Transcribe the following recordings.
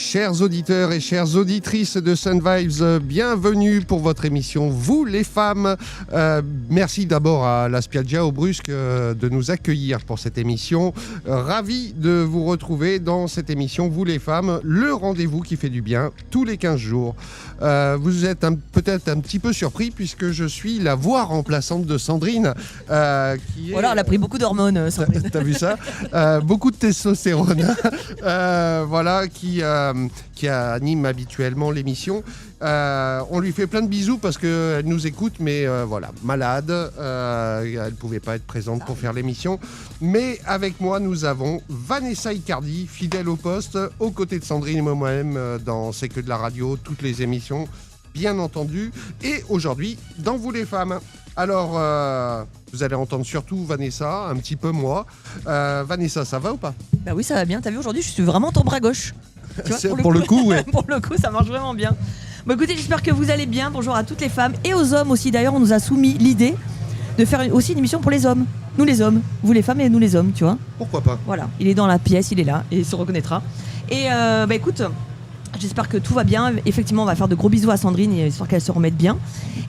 Chers auditeurs et chères auditrices de Sun Vibes, bienvenue pour votre émission Vous les femmes. Merci d'abord à la Spiaggia au Brusque de nous accueillir pour cette émission. Ravi de vous retrouver dans cette émission Vous les femmes, le rendez-vous qui fait du bien tous les 15 jours. Vous êtes peut-être un petit peu surpris puisque je suis la voix remplaçante de Sandrine. Qui est... Voilà, elle a pris beaucoup d'hormones, Sandrine. T'as vu ça? Beaucoup de testostérone. Voilà, qui anime habituellement l'émission. On lui fait plein de bisous parce qu'elle nous écoute, mais voilà, malade. Elle ne pouvait pas être présente pour faire l'émission. Mais avec moi, nous avons Vanessa Icardi, fidèle au poste, aux côtés de Sandrine et moi-même dans C'est que de la radio, toutes les émissions, bien entendu. Et aujourd'hui, dans Vous les femmes. Alors, vous allez entendre surtout Vanessa, un petit peu moi. Vanessa, ça va ou pas? Bah oui, ça va bien. T'as vu, aujourd'hui, je suis vraiment ton bras gauche. Tu vois, pour le coup, ouais. Pour le coup, ça marche vraiment bien. Bon, écoutez, j'espère que vous allez bien. Bonjour à toutes les femmes et aux hommes aussi. D'ailleurs, on nous a soumis l'idée de faire aussi une émission pour les hommes. Nous les hommes, vous les femmes et nous les hommes, tu vois. Pourquoi pas? Voilà, il est dans la pièce, il est là et il se reconnaîtra. Et bah écoute, j'espère que tout va bien. Effectivement, on va faire de gros bisous à Sandrine et j'espère qu'elle se remette bien.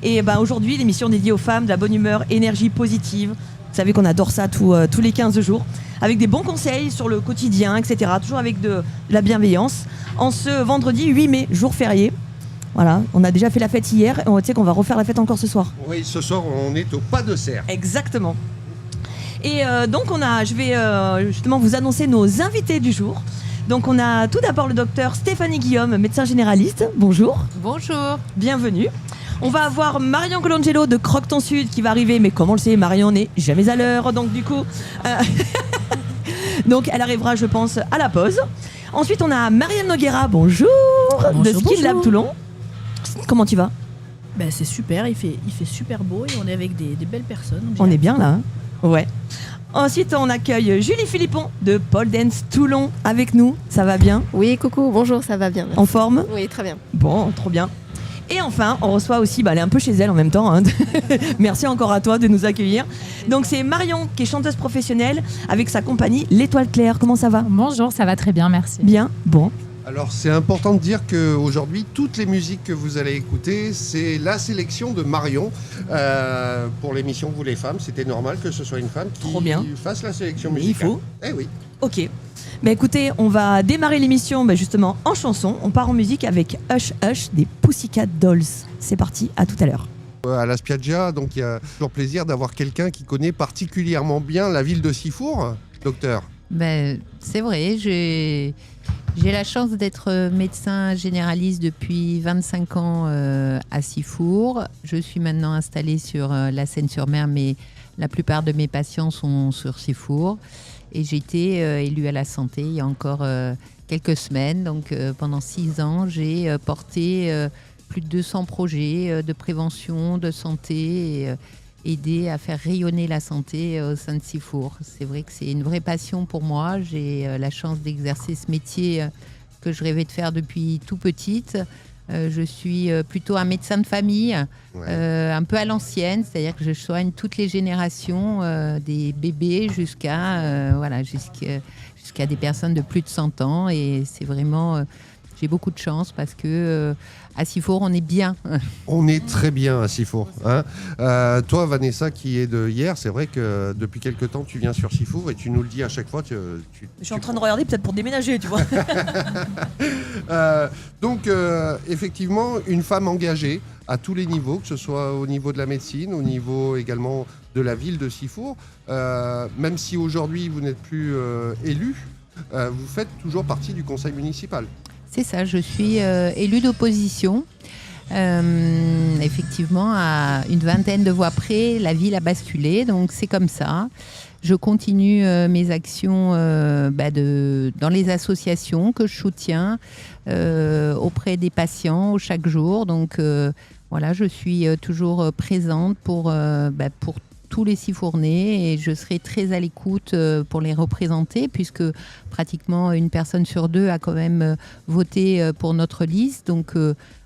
Et bah aujourd'hui, l'émission dédiée aux femmes, de la bonne humeur, énergie positive. Vous savez qu'on adore ça tous les 15 jours. Avec des bons conseils sur le quotidien, etc. Toujours avec de la bienveillance. En ce vendredi 8 mai, jour férié. Voilà, on a déjà fait la fête hier et on sait qu'on va refaire la fête encore ce soir. Oui, ce soir, on est au pas de serre. Exactement. Et donc, je vais justement vous annoncer nos invités du jour. Donc, on a tout d'abord le docteur Stéphanie Guillaume, médecin généraliste. Bonjour. Bonjour. Bienvenue. On va avoir Marion Colangelo de Croque-Ton Sud qui va arriver, mais comme on le sait, Marion n'est jamais à l'heure, donc du coup... donc elle arrivera, je pense, à la pause. Ensuite, on a Marielle Noguera, bonjour, de Ski Lab Toulon. Comment tu vas? Ben, c'est super, il fait super beau et on est avec des belles personnes. On est bien là, hein? Ouais. Ensuite, on accueille Julie Philippon de Pole Dance Toulon avec nous. Ça va bien? Oui, coucou, bonjour, ça va bien. Merci. En forme? Oui, très bien. Bon, trop bien. Et enfin, on reçoit aussi, elle est un peu chez elle en même temps, hein. Merci encore à toi de nous accueillir. Donc c'est Marion qui est chanteuse professionnelle avec sa compagnie L'Étoile Claire. Comment ça va? Bonjour, ça va très bien, merci. Bien, bon. Alors c'est important de dire qu'aujourd'hui, toutes les musiques que vous allez écouter, c'est la sélection de Marion. Pour l'émission Vous les femmes, c'était normal que ce soit une femme qui fasse la sélection musicale. Il faut. Eh oui. Ok. Bah écoutez, on va démarrer l'émission justement en chanson. On part en musique avec Hush Hush des Pussycat Dolls. C'est parti, à tout à l'heure. À la Spiaggia, donc il y a toujours plaisir d'avoir quelqu'un qui connaît particulièrement bien la ville de Sifour, docteur. Ben, c'est vrai, j'ai la chance d'être médecin généraliste depuis 25 ans à Sifour. Je suis maintenant installée sur la Seine-sur-Mer, mais la plupart de mes patients sont sur Sifour. Et j'ai été élue à la santé il y a encore quelques semaines. Donc pendant 6 ans, j'ai porté plus de 200 projets de prévention, de santé et aidé à faire rayonner la santé au sein de Sifour. C'est vrai que c'est une vraie passion pour moi. J'ai la chance d'exercer ce métier que je rêvais de faire depuis tout petite. Je suis plutôt un médecin de famille, un peu à l'ancienne, c'est-à-dire que je soigne toutes les générations, des bébés jusqu'à des personnes de plus de 100 ans. Et c'est vraiment... j'ai beaucoup de chance parce que à Sifour, on est bien. On est très bien à Sifour. Hein. Toi, Vanessa, qui est de hier, c'est vrai que depuis quelque temps, tu viens sur Sifour et tu nous le dis à chaque fois. Je suis en train de regarder peut-être pour déménager, tu vois. Donc, effectivement, une femme engagée à tous les niveaux, que ce soit au niveau de la médecine, au niveau également de la ville de Sifour. Même si aujourd'hui, vous n'êtes plus élu, vous faites toujours partie du conseil municipal. C'est ça, je suis élue d'opposition. Effectivement, à une vingtaine de voix près, la ville a basculé, donc c'est comme ça. Je continue mes actions dans les associations que je soutiens auprès des patients chaque jour. Donc voilà, je suis toujours présente pour tous les Sifournais et je serai très à l'écoute pour les représenter puisque pratiquement une personne sur 2 a quand même voté pour notre liste. Donc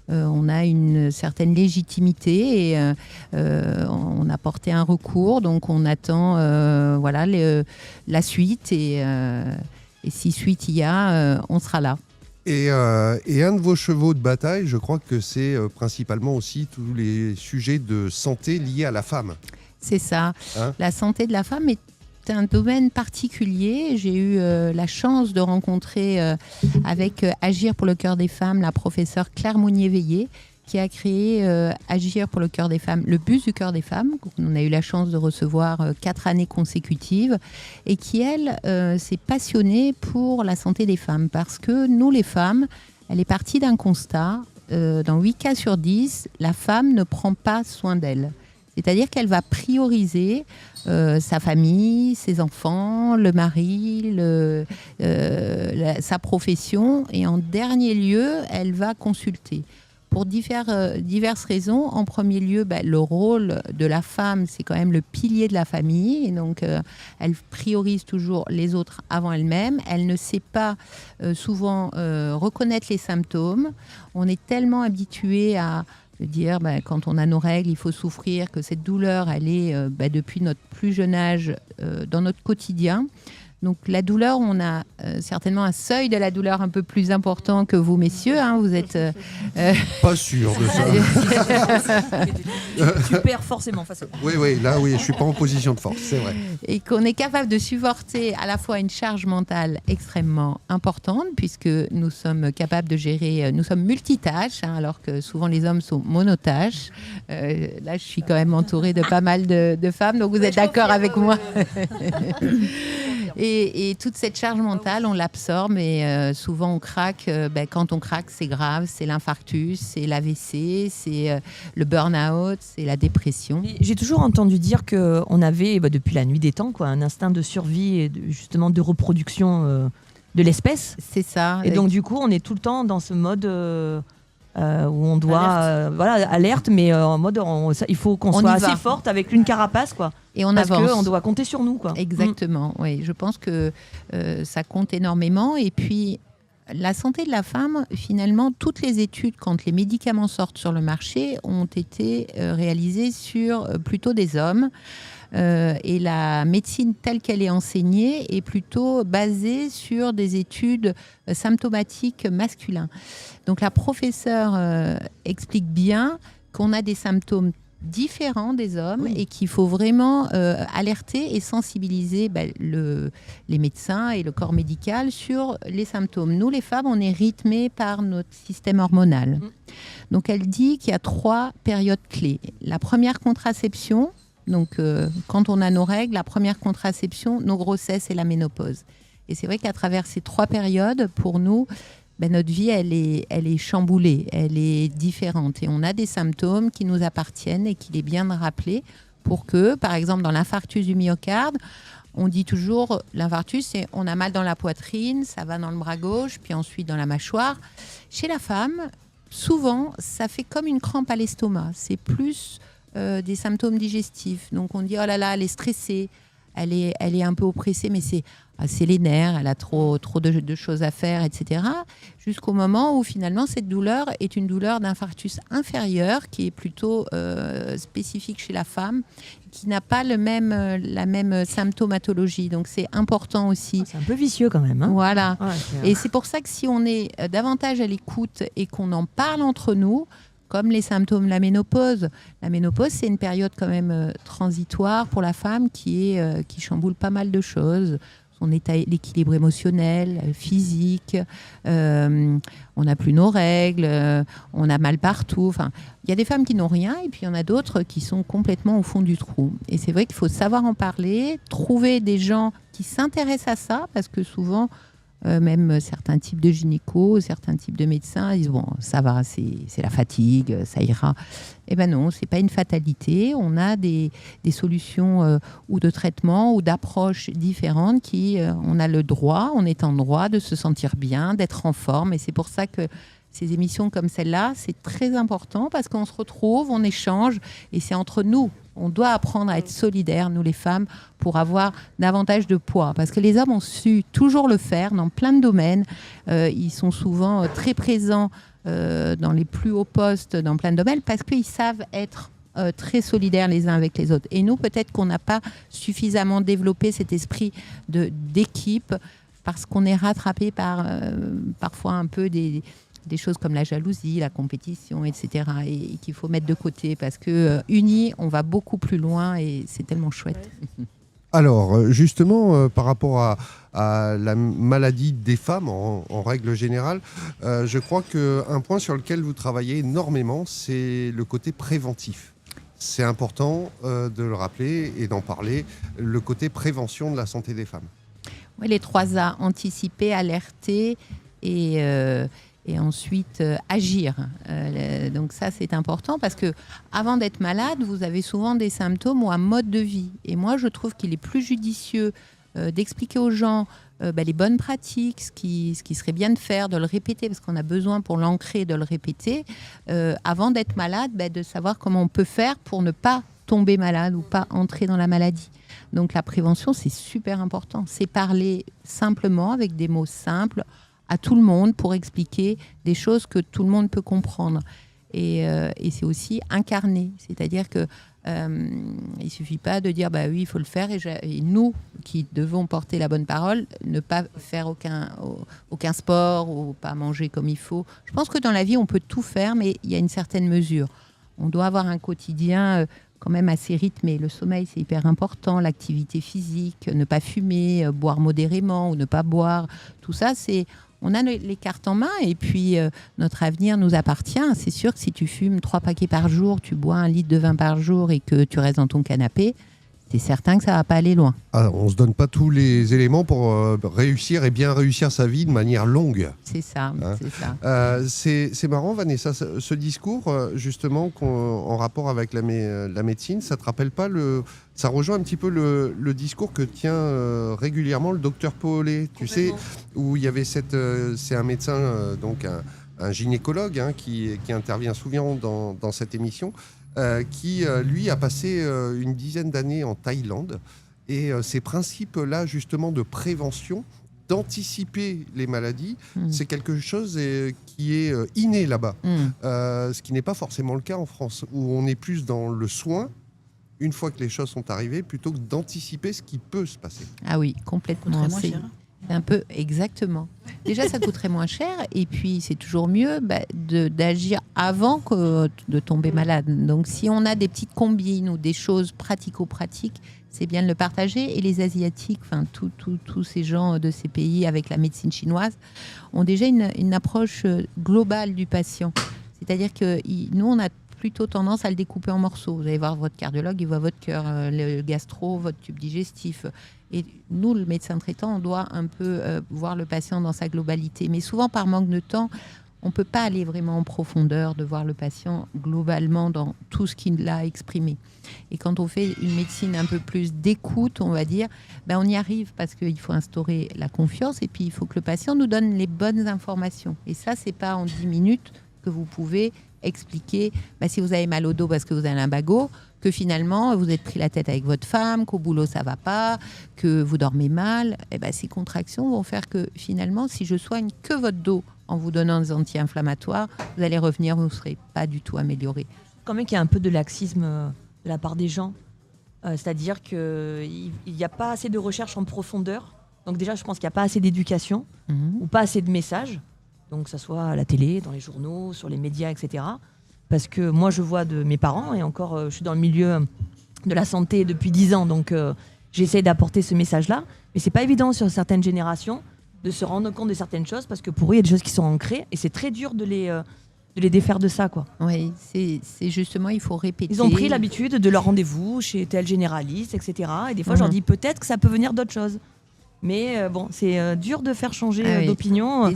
on a une certaine légitimité et on a porté un recours. Donc on attend la suite et si suite il y a, on sera là. Et un de vos chevaux de bataille, je crois que c'est principalement aussi tous les sujets de santé liés à la femme. C'est ça. Hein ? La santé de la femme est un domaine particulier. J'ai eu la chance de rencontrer avec Agir pour le cœur des femmes la professeure Claire Mounier-Veillé, qui a créé Agir pour le cœur des femmes, le bus du cœur des femmes. On a eu la chance de recevoir 4 années consécutives et qui, elle, s'est passionnée pour la santé des femmes parce que nous, les femmes, elle est partie d'un constat. Dans 8 cas sur 10, la femme ne prend pas soin d'elle. C'est-à-dire qu'elle va prioriser sa famille, ses enfants, le mari, sa profession et en dernier lieu, elle va consulter. Pour diverses raisons. En premier lieu, le rôle de la femme, c'est quand même le pilier de la famille. Et donc, elle priorise toujours les autres avant elle-même. Elle ne sait pas souvent reconnaître les symptômes. On est tellement habitué à dire quand on a nos règles, il faut souffrir, que cette douleur, elle est depuis notre plus jeune âge dans notre quotidien. Donc la douleur, on a certainement un seuil de la douleur un peu plus important que vous, messieurs. Hein, vous êtes... Pas sûr de ça. Tu perds forcément face à moi. Oui, là, je suis pas en position de force, c'est vrai. Et qu'on est capable de supporter à la fois une charge mentale extrêmement importante, puisque nous sommes capables de gérer... nous sommes multitâches, hein, alors que souvent les hommes sont monotâches. Là, je suis quand même entourée de pas mal de femmes, donc vous êtes d'accord avec moi. Et toute cette charge mentale, on l'absorbe et souvent on craque. Quand on craque, c'est grave, c'est l'infarctus, c'est l'AVC, c'est le burn-out, c'est la dépression. J'ai toujours entendu dire qu'on avait, depuis la nuit des temps, un instinct de survie et justement de reproduction de l'espèce. C'est ça. Et donc du coup, on est tout le temps dans ce mode... où on doit alerte, mais en mode il faut qu'on soit assez forte avec l'une carapace et on parce avance. qu'on doit compter sur nous Exactement. Oui, je pense que ça compte énormément. Et puis la santé de la femme, finalement, toutes les études quand les médicaments sortent sur le marché ont été réalisées sur plutôt des hommes. Et la médecine telle qu'elle est enseignée est plutôt basée sur des études symptomatiques masculins. Donc la professeure explique bien qu'on a des symptômes différents des hommes et qu'il faut vraiment alerter et sensibiliser les médecins et le corps médical sur les symptômes. Nous, les femmes, on est rythmées par notre système hormonal. Donc elle dit qu'il y a 3 périodes clés. La première contraception, donc quand on a nos règles, la première contraception, nos grossesses et la ménopause. Et c'est vrai qu'à travers ces 3 périodes, pour nous, notre vie, elle est chamboulée, elle est différente. Et on a des symptômes qui nous appartiennent et qu'il est bien de rappeler pour que, par exemple, dans l'infarctus du myocarde, on dit toujours, l'infarctus, c'est on a mal dans la poitrine, ça va dans le bras gauche, puis ensuite dans la mâchoire. Chez la femme, souvent, ça fait comme une crampe à l'estomac. C'est plus des symptômes digestifs. Donc on dit, oh là là, elle est stressée, elle est un peu oppressée, mais c'est les nerfs, elle a trop de choses à faire, etc. Jusqu'au moment où finalement cette douleur est une douleur d'infarctus inférieur qui est plutôt spécifique chez la femme, qui n'a pas la même symptomatologie. Donc c'est important aussi. C'est un peu vicieux quand même. Hein, voilà. Ouais, et c'est pour ça que si on est davantage à l'écoute et qu'on en parle entre nous, comme les symptômes de la ménopause. La ménopause, c'est une période quand même transitoire pour la femme qui chamboule pas mal de choses. Son état, l'équilibre émotionnel, physique, on n'a plus nos règles, on a mal partout. Enfin, il y a des femmes qui n'ont rien et puis il y en a d'autres qui sont complètement au fond du trou. Et c'est vrai qu'il faut savoir en parler, trouver des gens qui s'intéressent à ça, parce que souvent, même certains types de gynécos, certains types de médecins disent bon, ça va, c'est la fatigue, ça ira. Eh ben non, c'est pas une fatalité. On a des solutions ou de traitement ou d'approches différentes on a le droit, on est en droit de se sentir bien, d'être en forme. Et c'est pour ça que ces émissions comme celle-là, c'est très important parce qu'on se retrouve, on échange et c'est entre nous. On doit apprendre à être solidaires, nous les femmes, pour avoir davantage de poids. Parce que les hommes ont su toujours le faire dans plein de domaines. Ils sont souvent très présents dans les plus hauts postes, dans plein de domaines, parce qu'ils savent être très solidaires les uns avec les autres. Et nous, peut-être qu'on n'a pas suffisamment développé cet esprit d'équipe, parce qu'on est rattrapé par parfois un peu des choses comme la jalousie, la compétition, etc. et qu'il faut mettre de côté parce que unis, on va beaucoup plus loin et c'est tellement chouette. Ouais. Alors, justement, par rapport à la maladie des femmes en règle générale, je crois qu'un point sur lequel vous travaillez énormément, c'est le côté préventif. C'est important de le rappeler et d'en parler, le côté prévention de la santé des femmes. Oui, les 3 A, anticiper, alerter et ensuite agir. Donc ça, c'est important parce que avant d'être malade, vous avez souvent des symptômes ou un mode de vie. Et moi, je trouve qu'il est plus judicieux d'expliquer aux gens les bonnes pratiques, ce qui serait bien de faire, de le répéter, parce qu'on a besoin pour l'ancrer de le répéter, avant d'être malade, de savoir comment on peut faire pour ne pas tomber malade ou pas entrer dans la maladie. Donc la prévention, c'est super important. C'est parler simplement, avec des mots simples, à tout le monde pour expliquer des choses que tout le monde peut comprendre. Et c'est aussi incarner. C'est-à-dire que il ne suffit pas de dire oui, il faut le faire et nous qui devons porter la bonne parole, ne pas faire aucun sport ou pas manger comme il faut. Je pense que dans la vie, on peut tout faire, mais il y a une certaine mesure. On doit avoir un quotidien quand même assez rythmé. Le sommeil, c'est hyper important, l'activité physique, ne pas fumer, boire modérément ou ne pas boire. Tout ça, on a les cartes en main et puis notre avenir nous appartient. C'est sûr que si tu fumes 3 paquets par jour, tu bois 1 litre de vin par jour et que tu restes dans ton canapé, c'est certain que ça ne va pas aller loin. On ne se donne pas tous les éléments pour réussir et bien réussir sa vie de manière longue. C'est ça, c'est ça. C'est marrant, Vanessa, ce discours, justement, en rapport avec la médecine, ça te rappelle pas ça rejoint un petit peu le discours que tient régulièrement le docteur Paulet, tu sais, où il y avait c'est un médecin, donc un gynécologue qui intervient souvent dans cette émission, qui, lui, a passé une dizaine d'années en Thaïlande. Et ces principes-là, justement, de prévention, d'anticiper les maladies, c'est quelque chose qui est inné là-bas. Ce qui n'est pas forcément le cas en France, où on est plus dans le soin, une fois que les choses sont arrivées, plutôt que d'anticiper ce qui peut se passer. Ah oui, complètement. C'est un peu exactement. Déjà, ça coûterait moins cher et puis c'est toujours mieux d'agir avant que de tomber malade. Donc, si on a des petites combines ou des choses pratico-pratiques, c'est bien de le partager. Et les Asiatiques, tous ces gens de ces pays avec la médecine chinoise, ont déjà une approche globale du patient. C'est-à-dire que nous, on a plutôt tendance à le découper en morceaux. Vous allez voir votre cardiologue, il voit votre cœur, le gastro, votre tube digestif. Et nous, le médecin traitant, on doit un peu voir le patient dans sa globalité. Mais souvent, par manque de temps, on ne peut pas aller vraiment en profondeur de voir le patient globalement dans tout ce qu'il a exprimé. Et quand on fait une médecine un peu plus d'écoute, on va dire, on y arrive parce qu'il faut instaurer la confiance et puis il faut que le patient nous donne les bonnes informations. Et ça, ce n'est pas en 10 minutes que vous pouvez expliquer si vous avez mal au dos parce que vous avez un lumbago, que finalement vous êtes pris la tête avec votre femme, qu'au boulot ça va pas, que vous dormez mal. Ces contractions vont faire que finalement, si je soigne que votre dos en vous donnant des anti-inflammatoires, vous allez revenir, vous ne serez pas du tout amélioré. Quand même qu'il y a un peu de laxisme de la part des gens, c'est-à-dire qu'il n'y a pas assez de recherche en profondeur. Donc déjà, je pense qu'il n'y a pas assez d'éducation ou pas assez de messages. Donc que ça soit à la télé, dans les journaux, sur les médias, etc. Parce que moi, je vois de mes parents, et encore, je suis dans le milieu de la santé depuis 10 ans, donc j'essaie d'apporter ce message-là. Mais c'est pas évident sur certaines générations de se rendre compte de certaines choses, parce que pour eux, il y a des choses qui sont ancrées, et c'est très dur de les défaire de ça, quoi. Oui, c'est justement, il faut répéter. Ils ont pris l'habitude de leur rendez-vous chez tel généraliste, etc. Et des fois, je leur dis peut-être que ça peut venir d'autres choses. Mais c'est dur de faire changer d'opinion.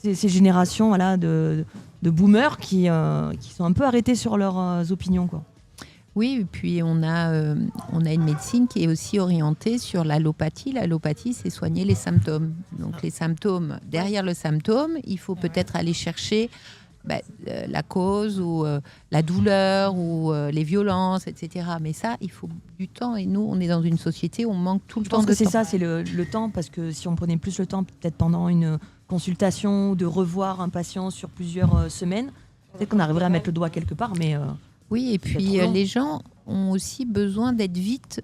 Ces générations de boomers qui sont un peu arrêtés sur leurs opinions, quoi. Oui, et puis on a une médecine qui est aussi orientée sur l'allopathie. L'allopathie, c'est soigner les symptômes. Donc les symptômes, derrière le symptôme, il faut peut-être aller chercher la cause ou la douleur ou les violences, etc. Mais ça, il faut du temps. Et nous, on est dans une société où on manque tout le temps de temps. Je pense que c'est ça, c'est le temps. Parce que si on prenait plus le temps, peut-être pendant une consultation, de revoir un patient sur plusieurs semaines, peut-être qu'on arriverait à mettre le doigt quelque part. Mais Oui, et puis prudent. les gens ont aussi besoin d'être vite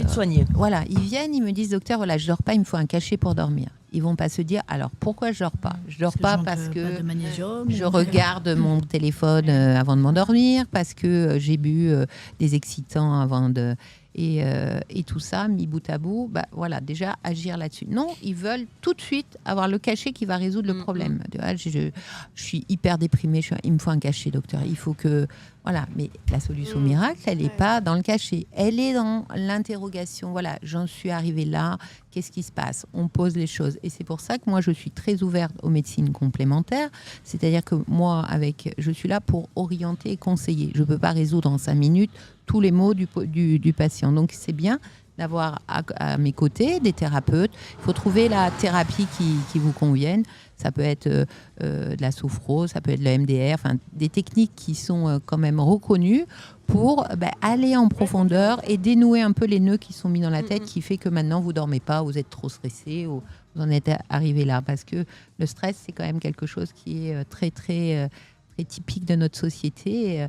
soignés. Voilà, ils viennent, ils me disent docteur, voilà, je dors pas, il me faut un cachet pour dormir. Ils vont pas se dire alors pourquoi je dors pas. Je dors pas parce Pas que de magnésium, je ou- regarde mon téléphone avant de m'endormir, parce que j'ai bu des excitants avant de et tout ça mis bout à bout. Bah voilà, déjà agir là-dessus. Non, ils veulent tout de suite avoir le cachet qui va résoudre le problème. Je suis hyper déprimée, il me faut un cachet, docteur. Il faut que voilà, mais la solution miracle, elle n'est pas dans le cachet, elle est dans l'interrogation. Voilà, j'en suis arrivée là. Qu'est-ce qui se passe? On pose les choses. Et c'est pour ça que moi, je suis très ouverte aux médecines complémentaires. C'est-à-dire que moi, je suis là pour orienter et conseiller. Je ne peux pas résoudre en 5 minutes tous les maux du patient. Donc, c'est bien d'avoir à mes côtés des thérapeutes. Il faut trouver la thérapie qui vous convienne. Ça peut être de la sophrose, ça peut être le MDR, enfin, des techniques qui sont quand même reconnues pour aller en profondeur et dénouer un peu les nœuds qui sont mis dans la tête, qui fait que maintenant vous dormez pas, vous êtes trop stressé, ou vous en êtes arrivé là. Parce que le stress, c'est quand même quelque chose qui est très, très, très typique de notre société. Et,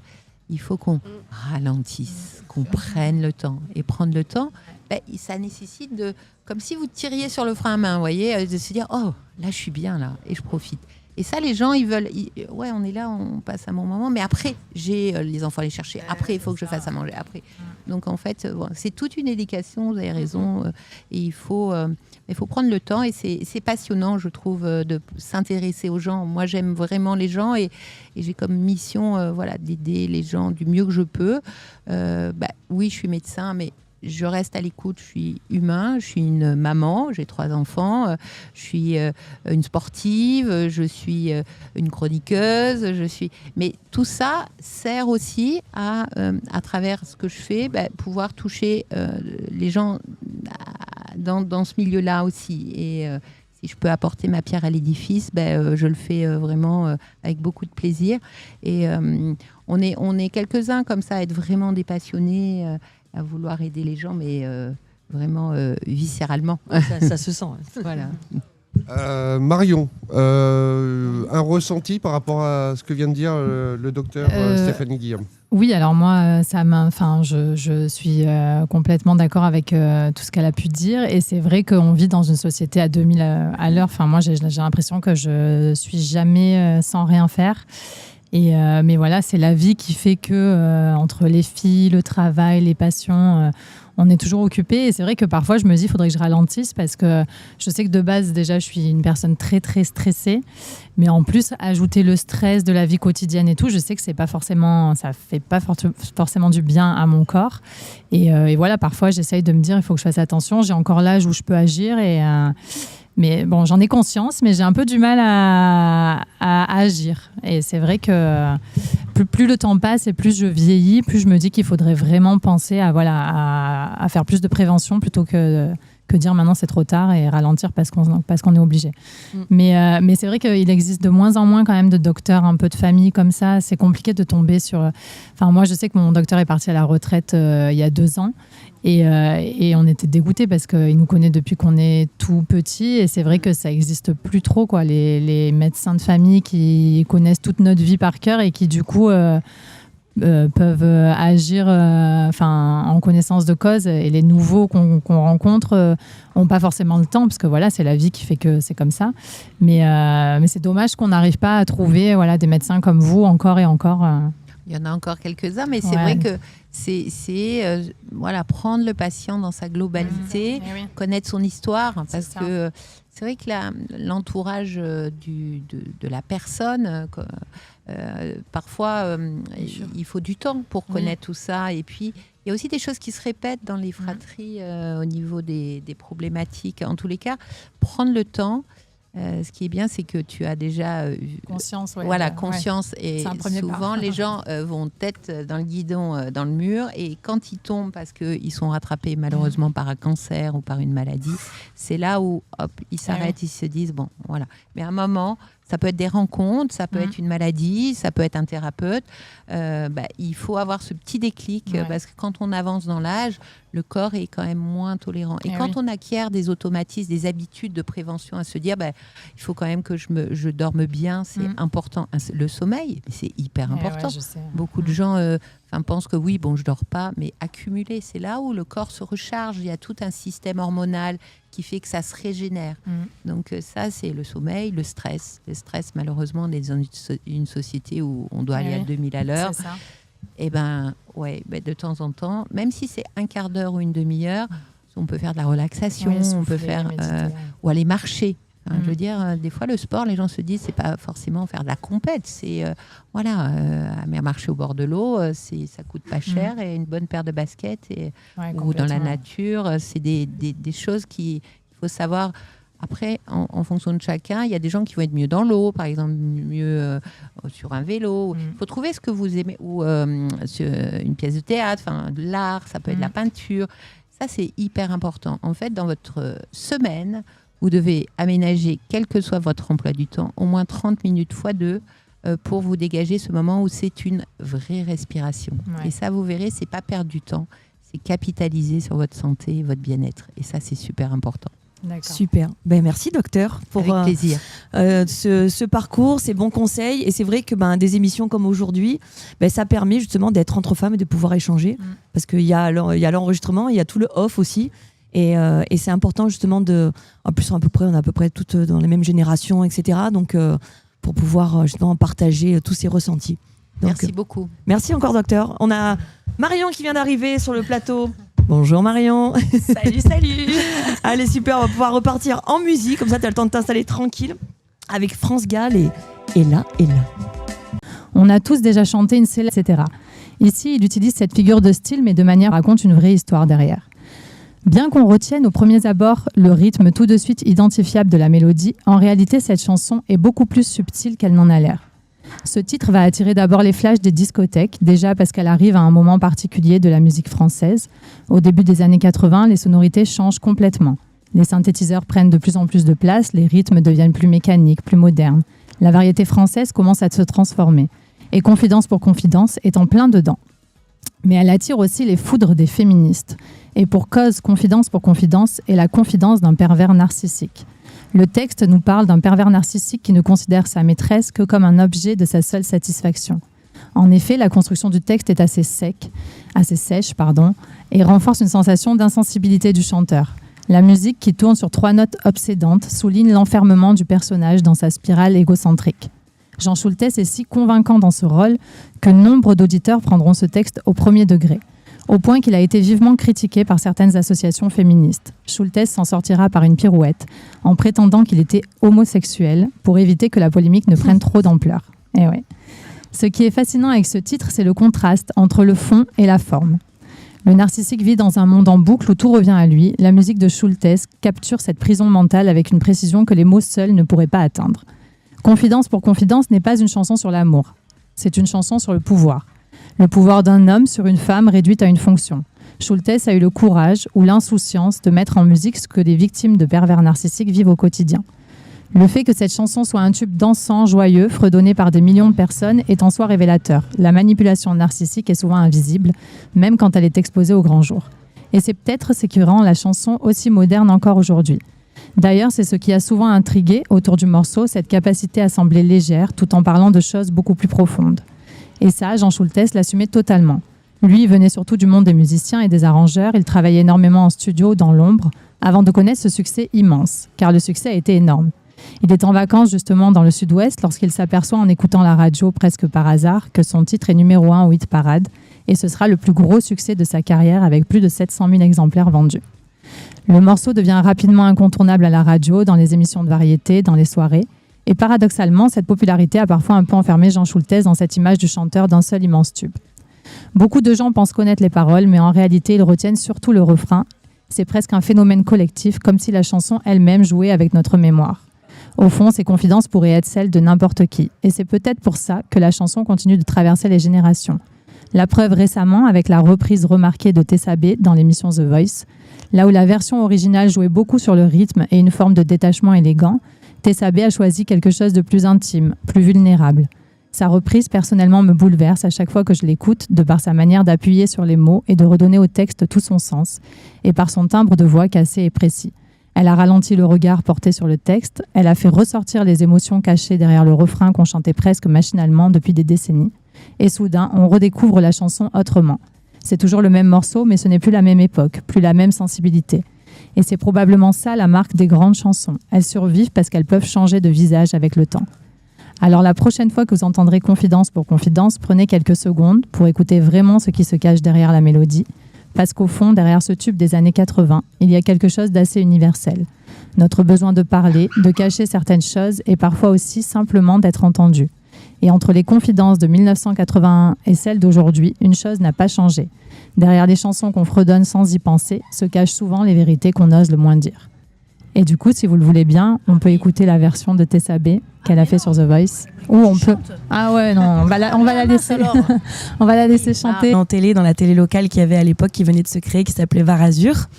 il faut qu'on ralentisse, qu'on prenne le temps. Et prendre le temps, ça nécessite de... Comme si vous tiriez sur le frein à main, vous voyez, de se dire « Oh, là, je suis bien, là, et je profite ». Et ça, les gens, ils veulent... ouais, on est là, on passe un bon moment, mais après, j'ai les enfants à aller chercher. Après, il faut que je fasse à manger. Après. Donc, en fait, c'est toute une éducation, vous avez raison. Et il faut prendre le temps. Et c'est passionnant, je trouve, de s'intéresser aux gens. Moi, j'aime vraiment les gens et j'ai comme mission d'aider les gens du mieux que je peux. Oui, je suis médecin, mais... je reste à l'écoute, je suis humain, je suis une maman, j'ai 3 enfants, je suis une sportive, je suis une chroniqueuse, mais tout ça sert aussi à travers ce que je fais, pouvoir toucher les gens dans ce milieu-là aussi. Et si je peux apporter ma pierre à l'édifice, je le fais vraiment avec beaucoup de plaisir. Et on est quelques-uns comme ça à être vraiment des passionnés, à vouloir aider les gens, mais vraiment viscéralement. Ça se sent. Voilà. Marion, un ressenti par rapport à ce que vient de dire le docteur Stéphanie Guillaume? Oui, alors moi, je suis complètement d'accord avec tout ce qu'elle a pu dire. Et c'est vrai qu'on vit dans une société à 2000 à l'heure. Enfin, moi, j'ai l'impression que je suis jamais sans rien faire. Mais voilà, c'est la vie qui fait que entre les filles, le travail, les passions, on est toujours occupé. Et c'est vrai que parfois, je me dis, il faudrait que je ralentisse parce que je sais que de base, déjà, je suis une personne très, très stressée. Mais en plus, ajouter le stress de la vie quotidienne et tout, je sais que ça fait pas forcément du bien à mon corps. Et voilà, parfois, j'essaye de me dire, il faut que je fasse attention. J'ai encore l'âge où je peux agir mais bon, j'en ai conscience, mais j'ai un peu du mal à agir. Et c'est vrai que plus le temps passe et plus je vieillis, plus je me dis qu'il faudrait vraiment penser à faire plus de prévention plutôt que dire maintenant c'est trop tard et ralentir parce qu'on est obligé. Mais c'est vrai qu'il existe de moins en moins quand même de docteurs un peu de famille comme ça. C'est compliqué de tomber sur... Enfin, moi, je sais que mon docteur est parti à la retraite il y a 2 ans. Et on était dégoûtés parce qu'il nous connaît depuis qu'on est tout petit. Et c'est vrai que ça n'existe plus trop, quoi. Les médecins de famille qui connaissent toute notre vie par cœur et qui, du coup, peuvent agir en connaissance de cause. Et les nouveaux qu'on rencontre n'ont pas forcément le temps parce que voilà, c'est la vie qui fait que c'est comme ça. Mais c'est dommage qu'on n'arrive pas à trouver des médecins comme vous encore et encore. Il y en a encore quelques-uns, mais c'est vrai que c'est prendre le patient dans sa globalité, connaître son histoire, parce que c'est vrai que l'entourage de la personne, parfois, il faut du temps pour connaître tout ça. Et puis, il y a aussi des choses qui se répètent dans les fratries au niveau des problématiques. En tous les cas, prendre le temps. Ce qui est bien, c'est que tu as déjà conscience. Conscience. Et souvent, les gens vont tête dans le guidon, dans le mur. Et quand ils tombent parce qu'ils sont rattrapés malheureusement par un cancer ou par une maladie, c'est là où ils s'arrêtent, ils se disent bon, voilà. Mais à un moment, Ça peut être des rencontres, ça peut être une maladie, ça peut être un thérapeute. Il faut avoir ce petit déclic parce que quand on avance dans l'âge, le corps est quand même moins tolérant. Et quand on acquiert des automatismes, des habitudes de prévention à se dire il faut quand même que je dorme bien, c'est important. Le sommeil, c'est hyper important. Ouais, je sais. Beaucoup de gens pensent que je dors pas, mais accumuler, c'est là où le corps se recharge. Il y a tout un système hormonal qui fait que ça se régénère. Donc ça, c'est le sommeil, le stress. Le stress, malheureusement, on est dans une société où on doit aller à 2000 à l'heure. C'est ça. Et de temps en temps, même si c'est un quart d'heure ou une demi-heure, on peut faire de la relaxation, on peut faire ou aller marcher. Je veux dire, des fois, le sport, les gens se disent, c'est pas forcément faire de la compète, c'est marcher au bord de l'eau, ça coûte pas cher et une bonne paire de baskets ou dans la nature, c'est des choses qu'il faut savoir. Après, en fonction de chacun, il y a des gens qui vont être mieux dans l'eau, par exemple, mieux sur un vélo. Il faut trouver ce que vous aimez, ou sur une pièce de théâtre, de l'art, ça peut être la peinture. Ça, c'est hyper important. En fait, dans votre semaine, vous devez aménager, quel que soit votre emploi du temps, au moins 30 minutes x 2 pour vous dégager ce moment où c'est une vraie respiration. Et ça, vous verrez, c'est pas perdre du temps, c'est capitaliser sur votre santé et votre bien-être. Et ça, c'est super important. D'accord. Super. Merci docteur pour avec plaisir. Ce parcours, ces bons conseils. Et c'est vrai que des émissions comme aujourd'hui, ça permet justement d'être entre femmes et de pouvoir échanger. Parce qu'il y a l'enregistrement, il y a tout le off aussi. Et c'est important justement en plus on est à peu près toutes dans les mêmes générations, etc. Donc pour pouvoir justement partager tous ces ressentis. Donc, merci beaucoup. Merci encore docteur. On a Marion qui vient d'arriver sur le plateau. Bonjour Marion. Salut. Allez super, on va pouvoir repartir en musique, comme ça tu as le temps de t'installer tranquille avec France Gall et là. On a tous déjà chanté une célèbre, etc. Ici, il utilise cette figure de style, mais de manière à raconter une vraie histoire derrière. Bien qu'on retienne aux premiers abords le rythme tout de suite identifiable de la mélodie, en réalité, cette chanson est beaucoup plus subtile qu'elle n'en a l'air. Ce titre va attirer d'abord les flashs des discothèques, déjà parce qu'elle arrive à un moment particulier de la musique française. Au début des années 80, les sonorités changent complètement. Les synthétiseurs prennent de plus en plus de place, les rythmes deviennent plus mécaniques, plus modernes. La variété française commence à se transformer. Et Confidence pour Confidence est en plein dedans. Mais elle attire aussi les foudres des féministes. Et pour cause, Confidence pour Confidence est la confidence d'un pervers narcissique. Le texte nous parle d'un pervers narcissique qui ne considère sa maîtresse que comme un objet de sa seule satisfaction. En effet, la construction du texte est assez sèche, et renforce une sensation d'insensibilité du chanteur. La musique, qui tourne sur 3 notes obsédantes, souligne l'enfermement du personnage dans sa spirale égocentrique. Jean Schultes est si convaincant dans ce rôle que nombre d'auditeurs prendront ce texte au premier degré, au point qu'il a été vivement critiqué par certaines associations féministes. Schultes s'en sortira par une pirouette, en prétendant qu'il était homosexuel, pour éviter que la polémique ne prenne trop d'ampleur. Et ouais. Ce qui est fascinant avec ce titre, c'est le contraste entre le fond et la forme. Le narcissique vit dans un monde en boucle où tout revient à lui. La musique de Schultes capture cette prison mentale avec une précision que les mots seuls ne pourraient pas atteindre. Confidence pour Confidence n'est pas une chanson sur l'amour. C'est une chanson sur le pouvoir. Le pouvoir d'un homme sur une femme réduite à une fonction. Schultes a eu le courage ou l'insouciance de mettre en musique ce que les victimes de pervers narcissiques vivent au quotidien. Le fait que cette chanson soit un tube dansant, joyeux, fredonné par des millions de personnes est en soi révélateur. La manipulation narcissique est souvent invisible, même quand elle est exposée au grand jour. Et c'est peut-être ce qui rend la chanson aussi moderne encore aujourd'hui. D'ailleurs, c'est ce qui a souvent intrigué autour du morceau, cette capacité à sembler légère tout en parlant de choses beaucoup plus profondes. Et ça, Jean Schultes l'assumait totalement. Lui, il venait surtout du monde des musiciens et des arrangeurs. Il travaillait énormément en studio, dans l'ombre, avant de connaître ce succès immense, car le succès a été énorme. Il est en vacances justement dans le sud-ouest lorsqu'il s'aperçoit en écoutant la radio presque par hasard que son titre est numéro 1 au hit parade et ce sera le plus gros succès de sa carrière avec plus de 700 000 exemplaires vendus. Le morceau devient rapidement incontournable à la radio, dans les émissions de variété, dans les soirées. Et paradoxalement, cette popularité a parfois un peu enfermé Jean Schultes dans cette image du chanteur d'un seul immense tube. Beaucoup de gens pensent connaître les paroles, mais en réalité, ils retiennent surtout le refrain. C'est presque un phénomène collectif, comme si la chanson elle-même jouait avec notre mémoire. Au fond, ces confidences pourraient être celles de n'importe qui. Et c'est peut-être pour ça que la chanson continue de traverser les générations. La preuve récemment avec la reprise remarquée de Tessa B dans l'émission The Voice, là où la version originale jouait beaucoup sur le rythme et une forme de détachement élégant, Tessa B a choisi quelque chose de plus intime, plus vulnérable. Sa reprise, personnellement, me bouleverse à chaque fois que je l'écoute, de par sa manière d'appuyer sur les mots et de redonner au texte tout son sens, et par son timbre de voix cassé et précis. Elle a ralenti le regard porté sur le texte, elle a fait ressortir les émotions cachées derrière le refrain qu'on chantait presque machinalement depuis des décennies. Et soudain, on redécouvre la chanson autrement. C'est toujours le même morceau, mais ce n'est plus la même époque, plus la même sensibilité. Et c'est probablement ça la marque des grandes chansons. Elles survivent parce qu'elles peuvent changer de visage avec le temps. Alors la prochaine fois que vous entendrez Confidence pour Confidence, prenez quelques secondes pour écouter vraiment ce qui se cache derrière la mélodie. Parce qu'au fond, derrière ce tube des années 80, il y a quelque chose d'assez universel. Notre besoin de parler, de cacher certaines choses et parfois aussi simplement d'être entendu. Et entre les confidences de 1981 et celles d'aujourd'hui, une chose n'a pas changé. Derrière les chansons qu'on fredonne sans y penser, se cachent souvent les vérités qu'on ose le moins dire. Et du coup, si vous le voulez bien, on peut écouter la version de Tessa B qu'elle a fait sur The Voice. Ou on peut. Ah ouais, non, on va la laisser. On va la laisser chanter. En télé, dans la télé locale qu'il y avait à l'époque, qui venait de se créer, qui s'appelait Varazur.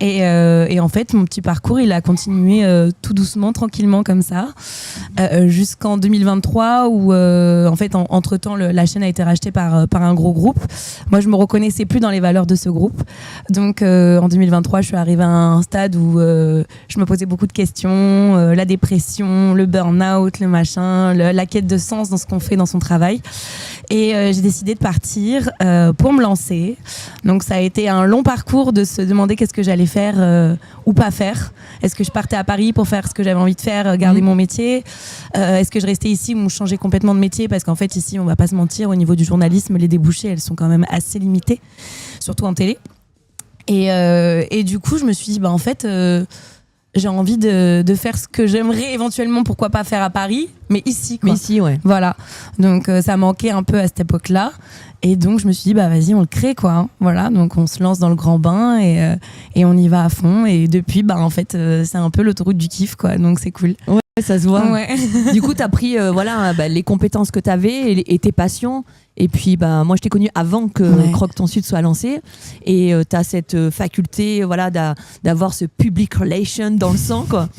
Et en fait, mon petit parcours, il a continué tout doucement, tranquillement comme ça, jusqu'en 2023 où, en fait, entre-temps, la chaîne a été rachetée par un gros groupe. Moi, je me reconnaissais plus dans les valeurs de ce groupe. Donc, en 2023, je suis arrivée à un stade où je me posais beaucoup de questions, la dépression, le burn-out, le machin, la quête de sens dans ce qu'on fait dans son travail. Et j'ai décidé de partir pour me lancer. Donc, ça a été un long parcours de se demander qu'est-ce que j'allais faire ou pas faire. Est-ce que je partais à Paris pour faire ce que j'avais envie de faire, garder mon métier? Est-ce que je restais ici ou je changeais complètement de métier? Parce qu'en fait, ici, on va pas se mentir, au niveau du journalisme, les débouchés, elles sont quand même assez limitées, surtout en télé. Et du coup, je me suis dit, en fait, j'ai envie de faire ce que j'aimerais éventuellement, pourquoi pas faire à Paris, mais ici, quoi. Mais ici, ouais. Voilà. Donc, ça manquait un peu à cette époque-là. Et donc, je me suis dit, vas-y, on le crée, quoi. Hein. Voilà. Donc, on se lance dans le grand bain et on y va à fond. Et depuis, en fait, c'est un peu l'autoroute du kiff, quoi. Donc, c'est cool. Ouais, ça se voit. Ouais. Du coup, tu as pris les compétences que tu avais et tes passions. Et puis, moi, je t'ai connue avant que Croque ton Sud soit lancé. Et tu as cette faculté d'avoir ce public relation dans le sang, quoi.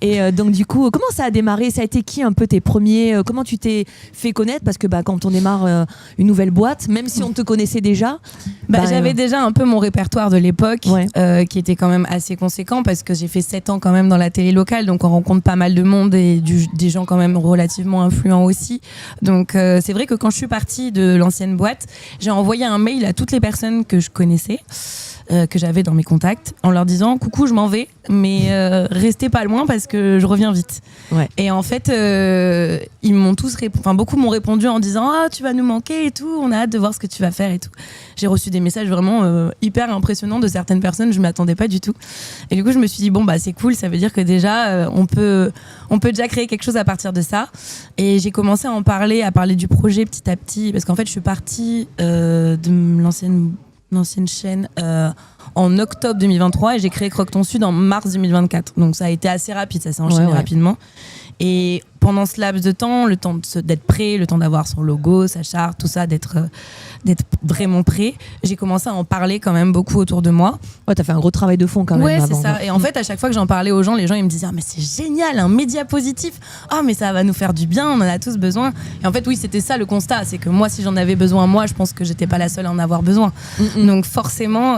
Et donc, du coup, comment ça a démarré? Ça a été qui un peu tes premiers comment tu t'es fait connaître? Parce que quand on démarre une nouvelle boîte, même si on te connaissait déjà... j'avais déjà un peu mon répertoire de l'époque, qui était quand même assez conséquent, parce que j'ai fait 7 ans quand même dans la télé locale, donc on rencontre pas mal de monde et des gens quand même relativement influents aussi. Donc c'est vrai que quand je suis partie de l'ancienne boîte, j'ai envoyé un mail à toutes les personnes que je connaissais, que j'avais dans mes contacts, en leur disant coucou, je m'en vais, mais restez pas loin parce que je reviens vite. Ouais. Et en fait, ils m'ont tous beaucoup m'ont répondu en disant tu vas nous manquer et tout, on a hâte de voir ce que tu vas faire et tout. J'ai reçu des messages vraiment hyper impressionnants de certaines personnes, je m'attendais pas du tout. Et du coup, je me suis dit c'est cool, ça veut dire que déjà on peut déjà créer quelque chose à partir de ça. Et j'ai commencé à parler du projet petit à petit, parce qu'en fait, je suis partie de l'ancienne chaîne en octobre 2023 et j'ai créé Croque ton Sud en mars 2024. Donc ça a été assez rapide, ça s'est enchaîné rapidement. Et pendant ce laps de temps, le temps d'être prêt, le temps d'avoir son logo, sa charte, tout ça, d'être vraiment prêt, j'ai commencé à en parler quand même beaucoup autour de moi. Ouais, t'as fait un gros travail de fond quand même. Ouais, avant. C'est ça. Et en fait, à chaque fois que j'en parlais aux gens, les gens ils me disaient mais c'est génial, un média positif. Mais ça va nous faire du bien, on en a tous besoin. Et en fait, oui, c'était ça le constat, c'est que moi, si j'en avais besoin, je pense que j'étais pas la seule à en avoir besoin. Donc forcément,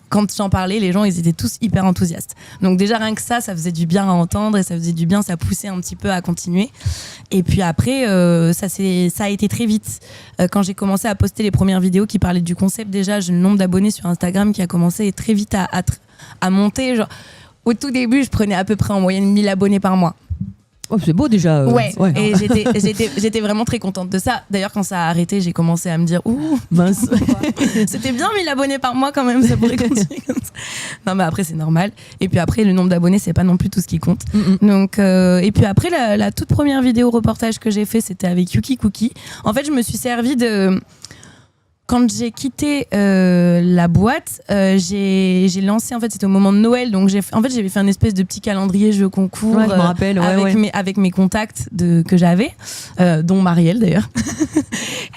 quand j'en parlais, les gens ils étaient tous hyper enthousiastes. Donc déjà rien que ça faisait du bien à entendre et ça faisait du bien, ça poussait un petit peu à continuer. Et puis après, ça a été très vite. Quand j'ai commencé à poster les premières vidéos qui parlaient du concept, déjà j'ai le nombre d'abonnés sur Instagram qui a commencé très vite à monter. Genre, au tout début, je prenais à peu près en moyenne 1000 abonnés par mois. Oh, c'est beau déjà. Ouais. Et j'étais vraiment très contente de ça. D'ailleurs, quand ça a arrêté, j'ai commencé à me dire mince, c'était bien 1000 abonnés par mois quand même, ça pourrait continuer comme ça. Non, mais après, c'est normal. Et puis après, le nombre d'abonnés, c'est pas non plus tout ce qui compte. Donc, et puis après, la toute première vidéo reportage que j'ai fait, c'était avec Yuki Cookie. En fait, je me suis servi de... Quand j'ai quitté la boîte, j'ai lancé, en fait, c'était au moment de Noël, donc j'avais fait un espèce de petit calendrier jeu concours je me rappelle, avec mes contacts que j'avais, dont Marielle d'ailleurs.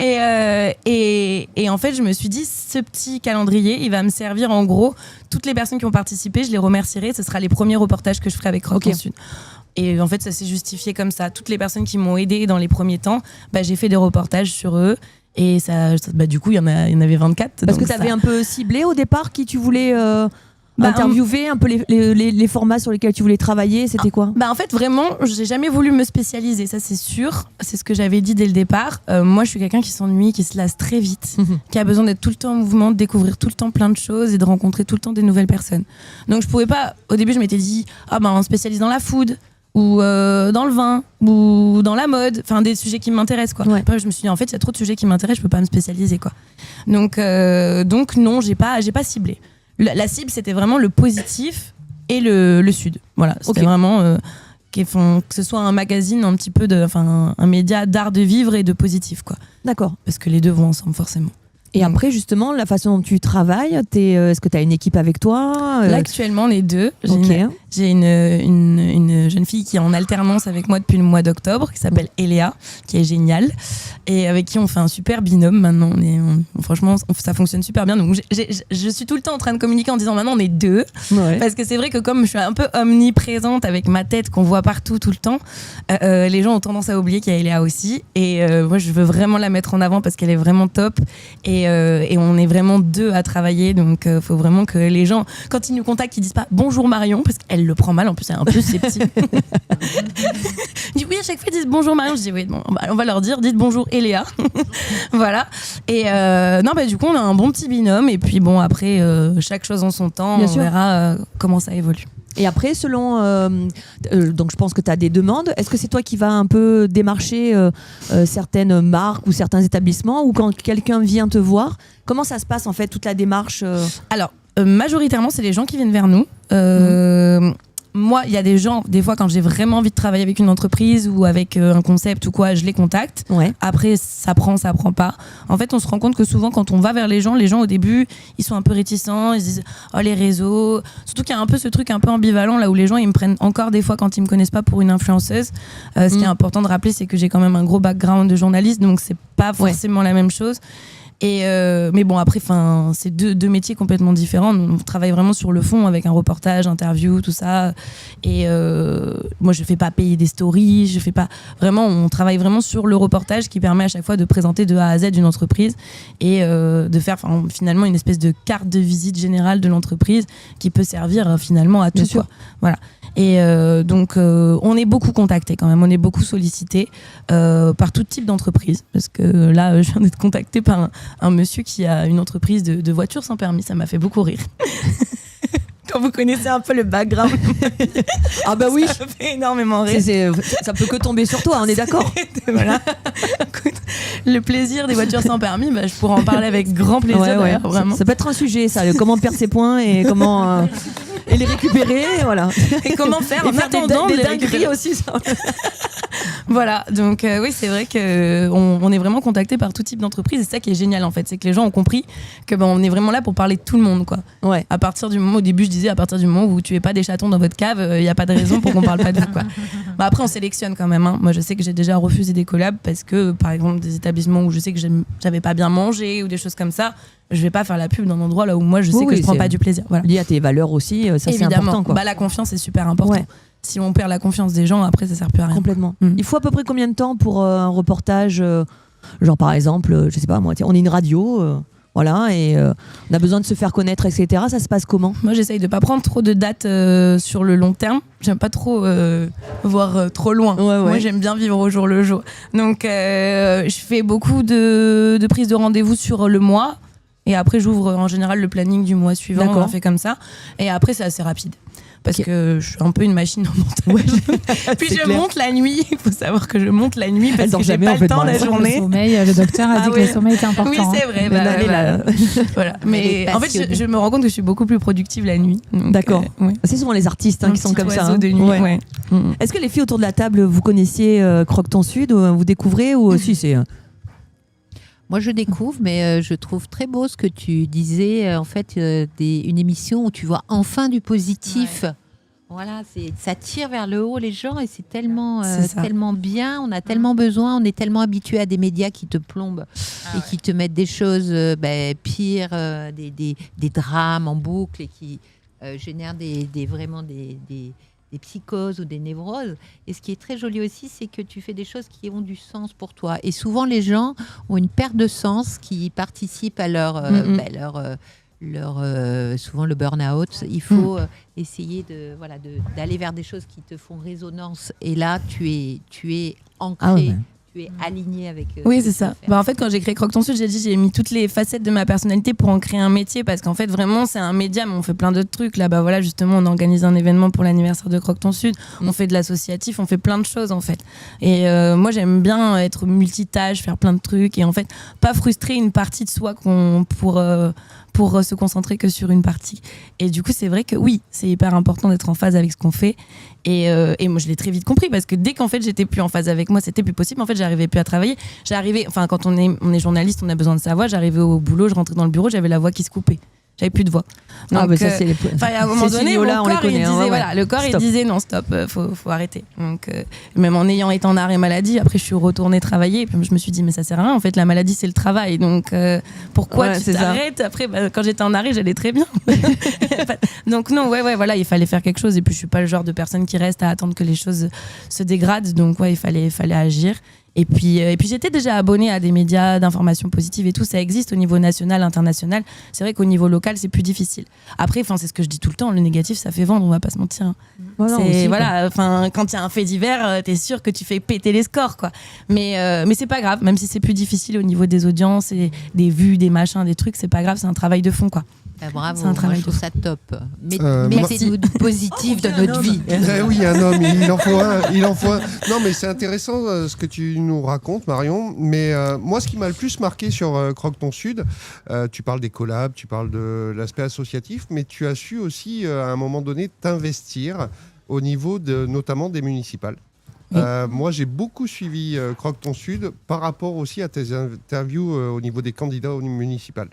et en fait, je me suis dit, ce petit calendrier, il va me servir en gros, toutes les personnes qui ont participé, je les remercierai, ce sera les premiers reportages que je ferai avec Croque ton Sud. Et en fait, ça s'est justifié comme ça. Toutes les personnes qui m'ont aidée dans les premiers temps, j'ai fait des reportages sur eux. Et du coup, il y en avait 24. Parce que tu avais un peu ciblé au départ qui tu voulais interviewer, un peu les formats sur lesquels tu voulais travailler, c'était quoi ? En fait, vraiment, j'ai jamais voulu me spécialiser, ça c'est sûr. C'est ce que j'avais dit dès le départ. Moi, je suis quelqu'un qui s'ennuie, qui se lasse très vite, qui a besoin d'être tout le temps en mouvement, de découvrir tout le temps plein de choses et de rencontrer tout le temps des nouvelles personnes. Donc, je pouvais pas. Au début, je m'étais dit, on se spécialise dans la food, ou dans le vin, ou dans la mode, enfin des sujets qui m'intéressent quoi. Après je me suis dit en fait il y a trop de sujets qui m'intéressent, je peux pas me spécialiser quoi. Donc non, j'ai pas ciblé. La cible c'était vraiment le positif et le sud. Voilà, c'était vraiment que ce soit un magazine un petit peu un média d'art de vivre et de positif quoi. D'accord. Parce que les deux vont ensemble forcément. Et après, justement, la façon dont tu travailles, est-ce que tu as une équipe avec toi ? Là, actuellement, on est deux. J'ai une jeune fille qui est en alternance avec moi depuis le mois d'octobre, qui s'appelle Eléa, qui est géniale, et avec qui on fait un super binôme maintenant. Franchement, ça fonctionne super bien. Donc, je suis tout le temps en train de communiquer en disant maintenant on est deux. Ouais. Parce que c'est vrai que comme je suis un peu omniprésente avec ma tête qu'on voit partout tout le temps, les gens ont tendance à oublier qu'il y a Eléa aussi. Et moi, je veux vraiment la mettre en avant parce qu'elle est vraiment top. Et on est vraiment deux à travailler, donc faut vraiment que les gens, quand ils nous contactent, ils disent pas bonjour Marion, parce qu'elle le prend mal, en plus elle est un peu sceptique. Je dis oui, à chaque fois ils disent bonjour Marion, je dis oui, bon, on va leur dire, dites bonjour Eléa. Voilà. Et du coup on a un bon petit binôme, et puis bon après chaque chose en son temps, on verra comment ça évolue. Et après, selon... donc, je pense que tu as des demandes. Est-ce que c'est toi qui vas un peu démarcher certaines marques ou certains établissements, ou quand quelqu'un vient te voir, comment ça se passe, en fait, toute la démarche Alors, majoritairement, c'est les gens qui viennent vers nous. Moi, il y a des gens, des fois, quand j'ai vraiment envie de travailler avec une entreprise ou avec un concept ou quoi, je les contacte. Ouais. Après, ça prend pas. En fait, on se rend compte que souvent, quand on va vers les gens au début, ils sont un peu réticents, ils se disent « Oh, les réseaux ». Surtout qu'il y a un peu ce truc un peu ambivalent, là où les gens, ils me prennent encore des fois quand ils me connaissent pas pour une influenceuse. Ce qui est important de rappeler, c'est que j'ai quand même un gros background de journaliste, donc c'est pas forcément la même chose. Mais bon, après, c'est deux métiers complètement différents. On travaille vraiment sur le fond avec un reportage, interview, tout ça. Et moi, je fais pas payer des stories. Je fais pas vraiment. On travaille vraiment sur le reportage qui permet à chaque fois de présenter de A à Z une entreprise et de faire finalement une espèce de carte de visite générale de l'entreprise qui peut servir finalement à tout. Quoi. Voilà. Et donc, on est beaucoup contacté quand même. On est beaucoup sollicité par tout type d'entreprise. Parce que là, je viens d'être contactée par un monsieur qui a une entreprise de voitures sans permis. Ça m'a fait beaucoup rire. Quand vous connaissez un peu le background. Ah bah oui. Ça fait énormément rire. Ça peut que tomber sur toi, on est d'accord. Voilà. Écoute, le plaisir des voitures sans permis, je pourrais en parler avec grand plaisir. Ouais. Vraiment. Ça peut être un sujet, ça. Comment perdre ses points et comment... et les récupérer, voilà. Et comment faire en attendant des dingueries aussi, ça. Voilà, donc oui, c'est vrai qu'on est vraiment contacté par tout type d'entreprise, et c'est ça qui est génial en fait, c'est que les gens ont compris que on est vraiment là pour parler de tout le monde quoi. Ouais. À partir du moment, au début je disais, à partir du moment où vous tuez pas des chatons dans votre cave, il n'y a pas de raison pour qu'on parle pas de vous quoi. Après on sélectionne quand même, hein. Moi je sais que j'ai déjà refusé des collabs parce que par exemple des établissements où je sais que j'avais pas bien mangé ou des choses comme ça, je vais pas faire la pub dans un endroit là où moi je sais que je prends pas du plaisir. Voilà. Lié à tes valeurs aussi, ça évidemment, c'est important quoi. La confiance est super important. Ouais. Si on perd la confiance des gens, après ça sert plus à rien. Complètement. Il faut à peu près combien de temps pour un reportage, genre par exemple, je sais pas moi, on est une radio, voilà, et on a besoin de se faire connaître, etc. Ça se passe comment ? Moi j'essaye de pas prendre trop de dates sur le long terme. J'aime pas trop voir trop loin. Ouais. Moi j'aime bien vivre au jour le jour. Donc je fais beaucoup de prises de rendez-vous sur le mois. Et après j'ouvre en général le planning du mois suivant. D'accord. On fait comme ça. Et après c'est assez rapide. Parce que je suis un peu une machine au montage. Puis je monte la nuit. Il faut savoir que je monte la nuit parce que j'ai pas le temps la journée. Le sommeil, le docteur a dit que le sommeil était important. Oui, c'est vrai. Voilà. Mais en fait, je me rends compte que je suis beaucoup plus productive la nuit. Donc, d'accord. C'est souvent les artistes qui sont comme ça. De nuit. Ouais. Est-ce que les filles autour de la table, vous connaissiez Croque-Ton Sud, vous découvrez ou si c'est... Moi, je découvre, mais je trouve très beau ce que tu disais. En fait, une émission où tu vois enfin du positif. Ouais. Voilà, ça tire vers le haut les gens et c'est tellement bien. On a tellement besoin, on est tellement habitué à des médias qui te plombent et qui te mettent des choses pires, des drames en boucle et qui génèrent vraiment des des psychoses ou des névroses. Et ce qui est très joli aussi, c'est que tu fais des choses qui ont du sens pour toi. Et souvent, les gens ont une perte de sens qui participe à souvent le burn-out. Il faut essayer d'aller vers des choses qui te font résonance. Et là, tu es ancré. Tu es aligné avec. Oui, c'est ça. En fait, quand j'ai créé Croque ton Sud, j'ai mis toutes les facettes de ma personnalité pour en créer un métier, parce qu'en fait, vraiment, c'est un média, mais on fait plein d'autres trucs. Là, justement, on organise un événement pour l'anniversaire de Croque ton Sud. On fait de l'associatif, on fait plein de choses, en fait. Et moi, j'aime bien être multitâche, faire plein de trucs, et en fait, pas frustrer une partie de soi pour se concentrer que sur une partie. Et du coup, c'est vrai que oui, c'est hyper important d'être en phase avec ce qu'on fait. Et moi, je l'ai très vite compris, parce que dès qu'en fait, j'étais plus en phase avec moi, c'était plus possible. En fait, j'arrivais plus à travailler. Quand on est journaliste, on a besoin de sa voix. J'arrivais au boulot, je rentrais dans le bureau, j'avais la voix qui se coupait. J'avais plus de voix. Donc, ça, c'est à un moment donné, mon corps, il disait, le corps, il disait non, stop, faut arrêter. Donc, même en ayant été en arrêt maladie, après, je suis retournée travailler. Et puis, je me suis dit, mais ça sert à rien. En fait, la maladie, c'est le travail. Donc, pourquoi tu t'arrêtes? Après, quand j'étais en arrêt, j'allais très bien. Donc, non, voilà, il fallait faire quelque chose. Et puis, je suis pas le genre de personne qui reste à attendre que les choses se dégradent. Donc, il fallait agir. Et puis j'étais déjà abonnée à des médias d'information positive et tout, ça existe au niveau national, international. C'est vrai qu'au niveau local, c'est plus difficile. Après, c'est ce que je dis tout le temps, le négatif, ça fait vendre, on va pas se mentir. Quand il y a un fait divers, t'es sûr que tu fais péter les scores, quoi. Mais c'est pas grave, même si c'est plus difficile au niveau des audiences et des vues, des machins, des trucs, c'est pas grave, c'est un travail de fond, quoi. Bravo, c'est un travail je trouve ça top. Mettez-nous du positif dans notre vie. Oui, un homme, il en faut un. Non, mais c'est intéressant ce que tu nous racontes, Marion. Mais moi, ce qui m'a le plus marqué sur Croque ton Sud, tu parles des collabs, tu parles de l'aspect associatif, mais tu as su aussi, à un moment donné, t'investir au niveau notamment des municipales. Moi, j'ai beaucoup suivi Croque ton Sud par rapport aussi à tes interviews au niveau des candidats aux municipales.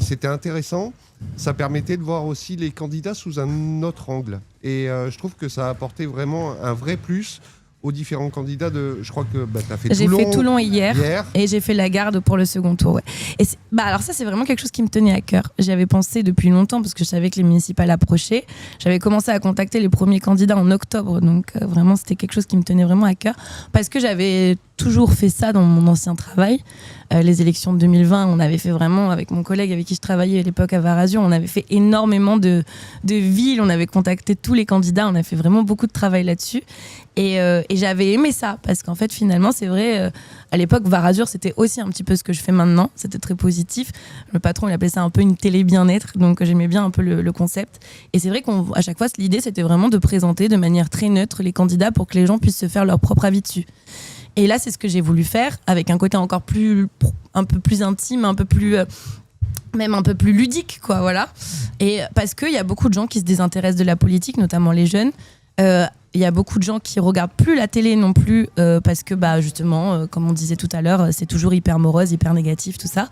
C'était intéressant. Ça permettait de voir aussi les candidats sous un autre angle. Et je trouve que ça a apporté vraiment un vrai plus aux différents candidats. Je crois que tu as fait Toulon. J'ai fait Toulon hier et j'ai fait la Garde pour le second tour. Ouais. Et alors ça, c'est vraiment quelque chose qui me tenait à cœur. J'y avais pensé depuis longtemps parce que je savais que les municipales approchaient. J'avais commencé à contacter les premiers candidats en octobre. Donc vraiment, c'était quelque chose qui me tenait vraiment à cœur parce que j'avais toujours fait ça dans mon ancien travail. Les élections de 2020, on avait fait vraiment, avec mon collègue avec qui je travaillais à l'époque à Var-Azur, on avait fait énormément de villes, on avait contacté tous les candidats, on a fait vraiment beaucoup de travail là-dessus. Et j'avais aimé ça, parce qu'en fait, finalement, c'est vrai, à l'époque, Var-Azur, c'était aussi un petit peu ce que je fais maintenant, c'était très positif. Le patron, il appelait ça un peu une télé bien-être, donc j'aimais bien un peu le concept. Et c'est vrai qu'à chaque fois, l'idée, c'était vraiment de présenter de manière très neutre les candidats pour que les gens puissent se faire leur propre avis dessus. Et là, c'est ce que j'ai voulu faire, avec un côté encore un peu plus intime, un peu plus... même un peu plus ludique, quoi, voilà. Et parce qu'il y a beaucoup de gens qui se désintéressent de la politique, notamment les jeunes. Il y a beaucoup de gens qui regardent plus la télé non plus parce que justement, comme on disait tout à l'heure, c'est toujours hyper morose, hyper négatif, tout ça.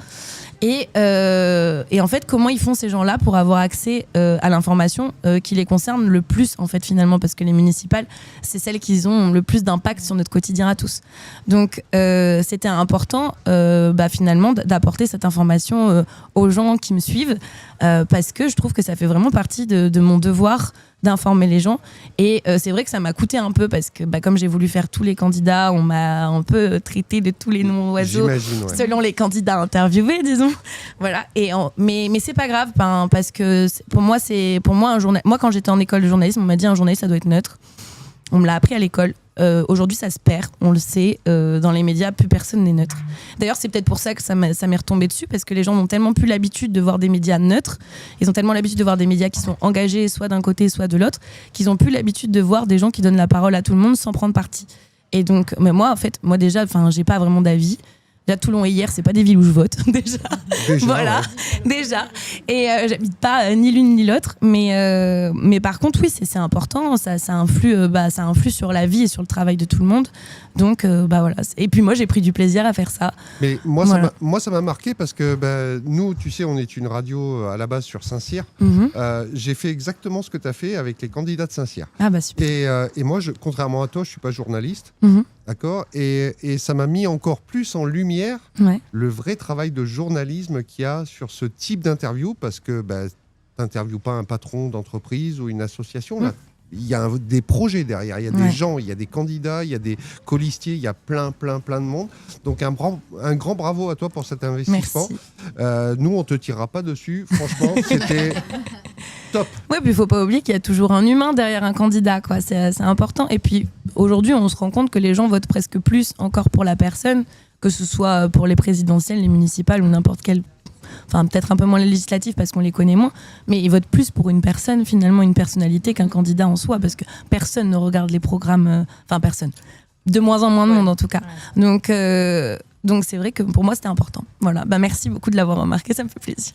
Et en fait, comment ils font ces gens-là pour avoir accès à l'information qui les concerne le plus, en fait, finalement, parce que les municipales, c'est celles qui ont le plus d'impact sur notre quotidien à tous. Donc, c'était important, finalement, d'apporter cette information aux gens qui me suivent parce que je trouve que ça fait vraiment partie de mon devoir d'informer les gens. Et c'est vrai que ça m'a coûté un peu parce que comme j'ai voulu faire tous les candidats, on m'a un peu traité de tous les noms oiseaux selon les candidats interviewés, disons. Voilà. Mais c'est pas grave parce que pour moi un journaliste. Moi, quand j'étais en école de journalisme, on m'a dit un journaliste ça doit être neutre. On me l'a appris à l'école. Aujourd'hui, ça se perd, on le sait. Dans les médias, plus personne n'est neutre. D'ailleurs, c'est peut-être pour ça que ça m'est retombé dessus, parce que les gens n'ont tellement plus l'habitude de voir des médias neutres, ils ont tellement l'habitude de voir des médias qui sont engagés, soit d'un côté, soit de l'autre, qu'ils n'ont plus l'habitude de voir des gens qui donnent la parole à tout le monde sans prendre parti. Et donc, mais moi déjà, j'ai pas vraiment d'avis. Déjà, Toulon et hier, c'est pas des villes où je vote, déjà. Voilà, déjà. Et j'habite pas ni l'une ni l'autre. Mais par contre, oui, c'est important. Ça influe sur la vie et sur le travail de tout le monde. Donc, voilà. Et puis moi, j'ai pris du plaisir à faire ça. Mais moi, ça m'a marqué parce que nous, tu sais, on est une radio à la base sur Saint-Cyr. J'ai fait exactement ce que tu as fait avec les candidats de Saint-Cyr. Ah bah super. Et moi, contrairement à toi, je suis pas journaliste. D'accord, et ça m'a mis encore plus en lumière le vrai travail de journalisme qu'il y a sur ce type d'interview, parce que tu n'interviews pas un patron d'entreprise ou une association, là, il y a des projets derrière, il y a des gens, il y a des candidats, il y a des colistiers, il y a plein de monde. Donc un grand bravo à toi pour cet investissement. Nous, on te tirera pas dessus. Franchement, c'était top. Ouais, puis il faut pas oublier qu'il y a toujours un humain derrière un candidat, quoi. C'est important. Et puis aujourd'hui, on se rend compte que les gens votent presque plus encore pour la personne, que ce soit pour les présidentielles, les municipales ou n'importe quelle. Enfin, peut-être un peu moins les législatives parce qu'on les connaît moins, mais ils votent plus pour une personne, finalement, une personnalité qu'un candidat en soi, parce que personne ne regarde les programmes. Enfin, personne. De moins en moins de monde, en tout cas. Donc c'est vrai que pour moi, c'était important. Voilà. Merci beaucoup de l'avoir remarqué, ça me fait plaisir.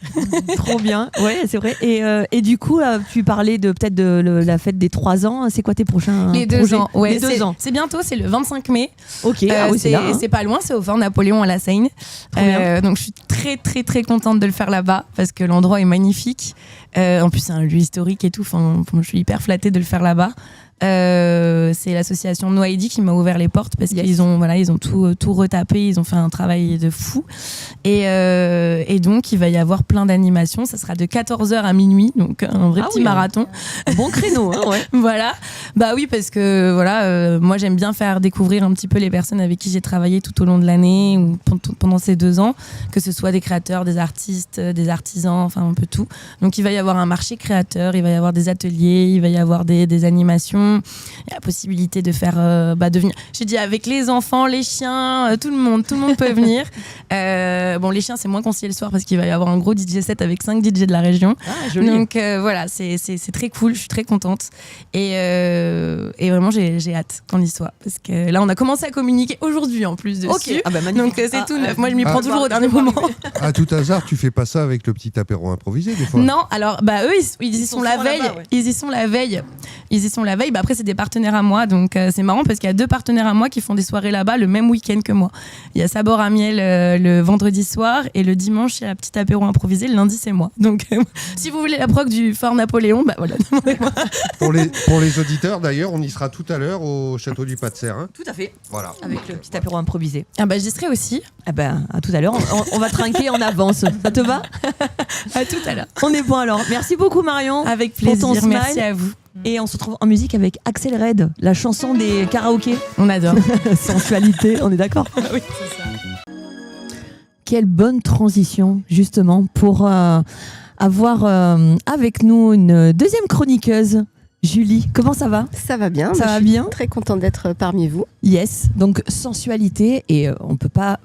Trop bien. Ouais, c'est vrai. Et du coup, tu parlais peut-être de la fête des 3 ans. C'est quoi tes prochains Les 2 projets ans. Ouais, les 2 ans. C'est bientôt, c'est le 25 mai. Ok. C'est pas loin, c'est au Fort Napoléon à la Seine. Donc je suis très très très contente de le faire là-bas parce que l'endroit est magnifique. En plus, c'est un lieu historique et tout. Enfin, je suis hyper flattée de le faire là-bas. C'est l'association Noaidi qui m'a ouvert les portes parce qu'ils ont tout retapé, ils ont fait un travail de fou et donc il va y avoir plein d'animations, ça sera de 14h à minuit, donc un vrai petit marathon. Bon créneau, hein, ouais. Voilà, oui, parce que moi j'aime bien faire découvrir un petit peu les personnes avec qui j'ai travaillé tout au long de l'année ou pendant ces 2 ans, que ce soit des créateurs, des artistes, des artisans, enfin un peu tout. Donc il va y avoir un marché créateur, il va y avoir des ateliers, il va y avoir des animations. Il y a la possibilité de faire de venir. J'ai dit avec les enfants, les chiens, tout le monde peut venir. Les chiens c'est moins conseillé le soir parce qu'il va y avoir un gros DJ set avec 5 DJ de la région. Joli. Donc voilà, c'est très cool, je suis très contente et vraiment j'ai hâte qu'on y soit parce que là on a commencé à communiquer aujourd'hui en plus dessus. Magnifique. Donc c'est tout neuf. Moi je m'y prends toujours au dernier moment. À tout hasard, tu fais pas ça avec le petit apéro improvisé des fois? Non, alors eux ils y sont la veille. Ouais. Ils y sont la veille. Après c'est des partenaires à moi, donc c'est marrant parce qu'il y a 2 partenaires à moi qui font des soirées là-bas le même week-end que moi. Il y a Sabor à miel le vendredi soir et le dimanche il y a la petite apéro improvisé, le lundi c'est moi. Donc si vous voulez la proc du Fort Napoléon, voilà. Pour les auditeurs d'ailleurs, on y sera tout à l'heure au château du Pas de Serre. Tout à fait. Voilà. Avec le petit apéro improvisé. J'y serai aussi. À tout à l'heure. On va trinquer en avance. Ça te va? À tout à l'heure. On est bon alors. Merci beaucoup Marion. Avec pour ton plaisir. smile. Merci à vous. Et on se retrouve en musique avec Axel Red, la chanson des karaokés. On adore. Sensualité, on est d'accord? Oui, c'est ça. Quelle bonne transition, justement, pour avoir avec nous une deuxième chroniqueuse. Julie, comment ça va? Ça va bien. Ça va je suis bien. très contente d'être parmi vous. Yes, donc sensualité, et on ne peut pas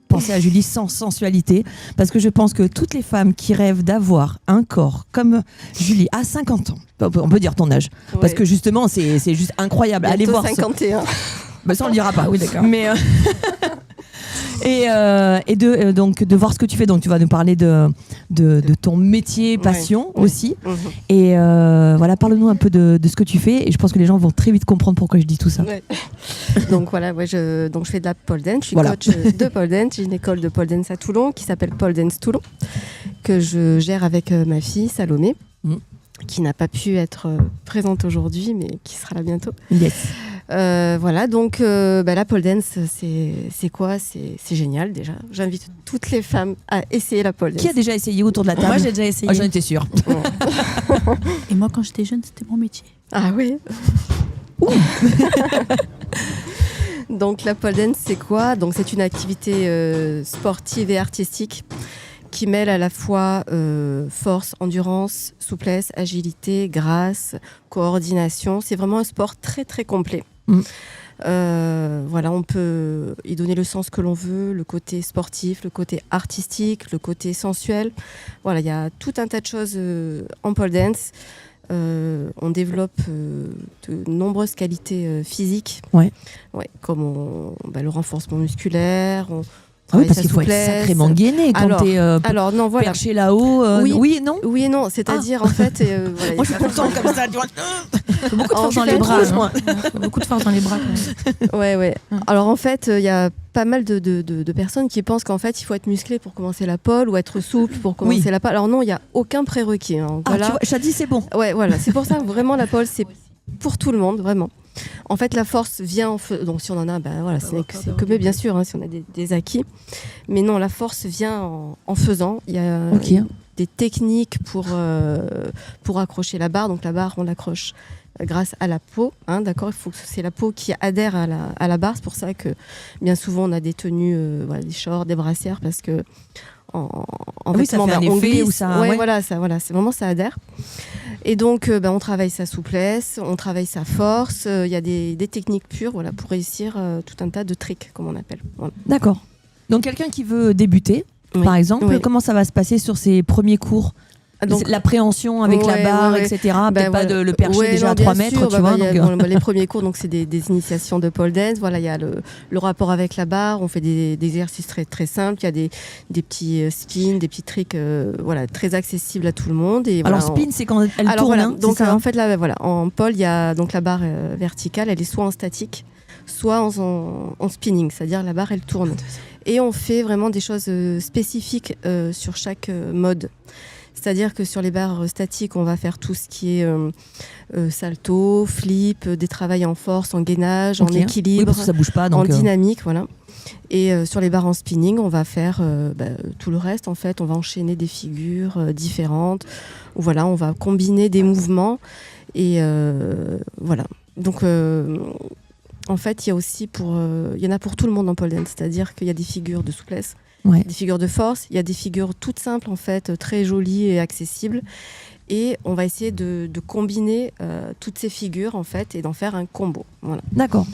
penser à Julie sans sensualité, parce que je pense que toutes les femmes qui rêvent d'avoir un corps comme Julie à 50 ans, on peut dire ton âge, parce que justement c'est juste incroyable. Allez voir 51. Ça on le dira pas. Oui, d'accord. Mais et donc de voir ce que tu fais. Donc tu vas nous parler de ton métier, passion aussi. Et voilà, parle-nous un peu de ce que tu fais. Et je pense que les gens vont très vite comprendre pourquoi je dis tout ça. Ouais. Donc voilà, je fais de la pole dance. Je suis coach de pole dance. J'ai une école de pole dance à Toulon qui s'appelle Pole Dance Toulon, que je gère avec ma fille Salomé, qui n'a pas pu être présente aujourd'hui, mais qui sera là bientôt. Yes. Voilà, donc la pole dance, c'est quoi? C'est génial déjà. J'invite toutes les femmes à essayer la pole dance. Qui a déjà essayé autour de la table? Moi j'ai déjà essayé. J'en étais sûre. Et moi, quand j'étais jeune, c'était mon métier. Ah oui. Donc la pole dance, c'est quoi? Donc c'est une activité sportive et artistique qui mêle à la fois force, endurance, souplesse, agilité, grâce, coordination. C'est vraiment un sport très très complet. On peut y donner le sens que l'on veut, le côté sportif, le côté artistique, le côté sensuel. Voilà, il y a tout un tas de choses en pole dance. On développe de nombreuses qualités physiques, comme le renforcement musculaire. Oui, parce qu'il faut être sacrément gainé quand t'es non, voilà. perché là-haut. Oui et non. Oui et non, c'est-à-dire en fait... moi je suis tout le temps comme ça. Beaucoup de force dans les bras. Beaucoup de force dans les bras. Ouais. Alors en fait, il y a pas mal de personnes qui pensent qu'en fait, il faut être musclé pour commencer la pole ou être souple pour commencer la pole. Alors non, il n'y a aucun prérequis. Voilà. Tu vois, Chadi, c'est bon. Ouais, voilà. C'est pour ça que vraiment la pole, c'est pour tout le monde, vraiment. En fait, la force vient donc si on en a, c'est que bien sûr, si on a des acquis. Mais non, la force vient en faisant. Il y a des techniques pour accrocher la barre. Donc la barre, on l'accroche grâce à la peau. D'accord, il faut que c'est la peau qui adhère à la barre. C'est pour ça que bien souvent on a des tenues, des shorts, des brassières, parce que en vêtements, ça fait un on effet glisse. où ça, voilà, c'est vraiment ça adhère. Et donc on travaille sa souplesse, on travaille sa force. Il y a des techniques pures, pour réussir tout un tas de tricks, comme on appelle. Voilà. D'accord. Donc quelqu'un qui veut débuter, par exemple, comment ça va se passer sur ses premiers cours? Donc, l'appréhension avec la barre, etc. Peut-être pas de le percher déjà à 3 mètres, tu vois. Les premiers cours, donc c'est des initiations de pole dance. Voilà, il y a le rapport avec la barre. On fait des exercices très très simples. Il y a des petits spins, des petits tricks, très accessibles à tout le monde. Et alors spin, c'est quand elle tourne. Donc en fait là, en pole, il y a donc la barre verticale. Elle est soit en statique, soit en spinning, c'est-à-dire la barre elle tourne. Et on fait vraiment des choses spécifiques sur chaque mode. C'est-à-dire que sur les barres statiques, on va faire tout ce qui est salto, flip, des travails en force, en gainage, en équilibre, parce que ça bouge pas, donc en dynamique, voilà. Et sur les barres en spinning, on va faire tout le reste. En fait, on va enchaîner des figures différentes. Voilà, on va combiner des mouvements et voilà. Donc en fait, il y a aussi il y en a pour tout le monde en pole dance. C'est-à-dire qu'il y a des figures de souplesse. Des figures de force, il y a des figures toutes simples en fait, très jolies et accessibles, et on va essayer de combiner toutes ces figures en fait et d'en faire un combo. Voilà. D'accord.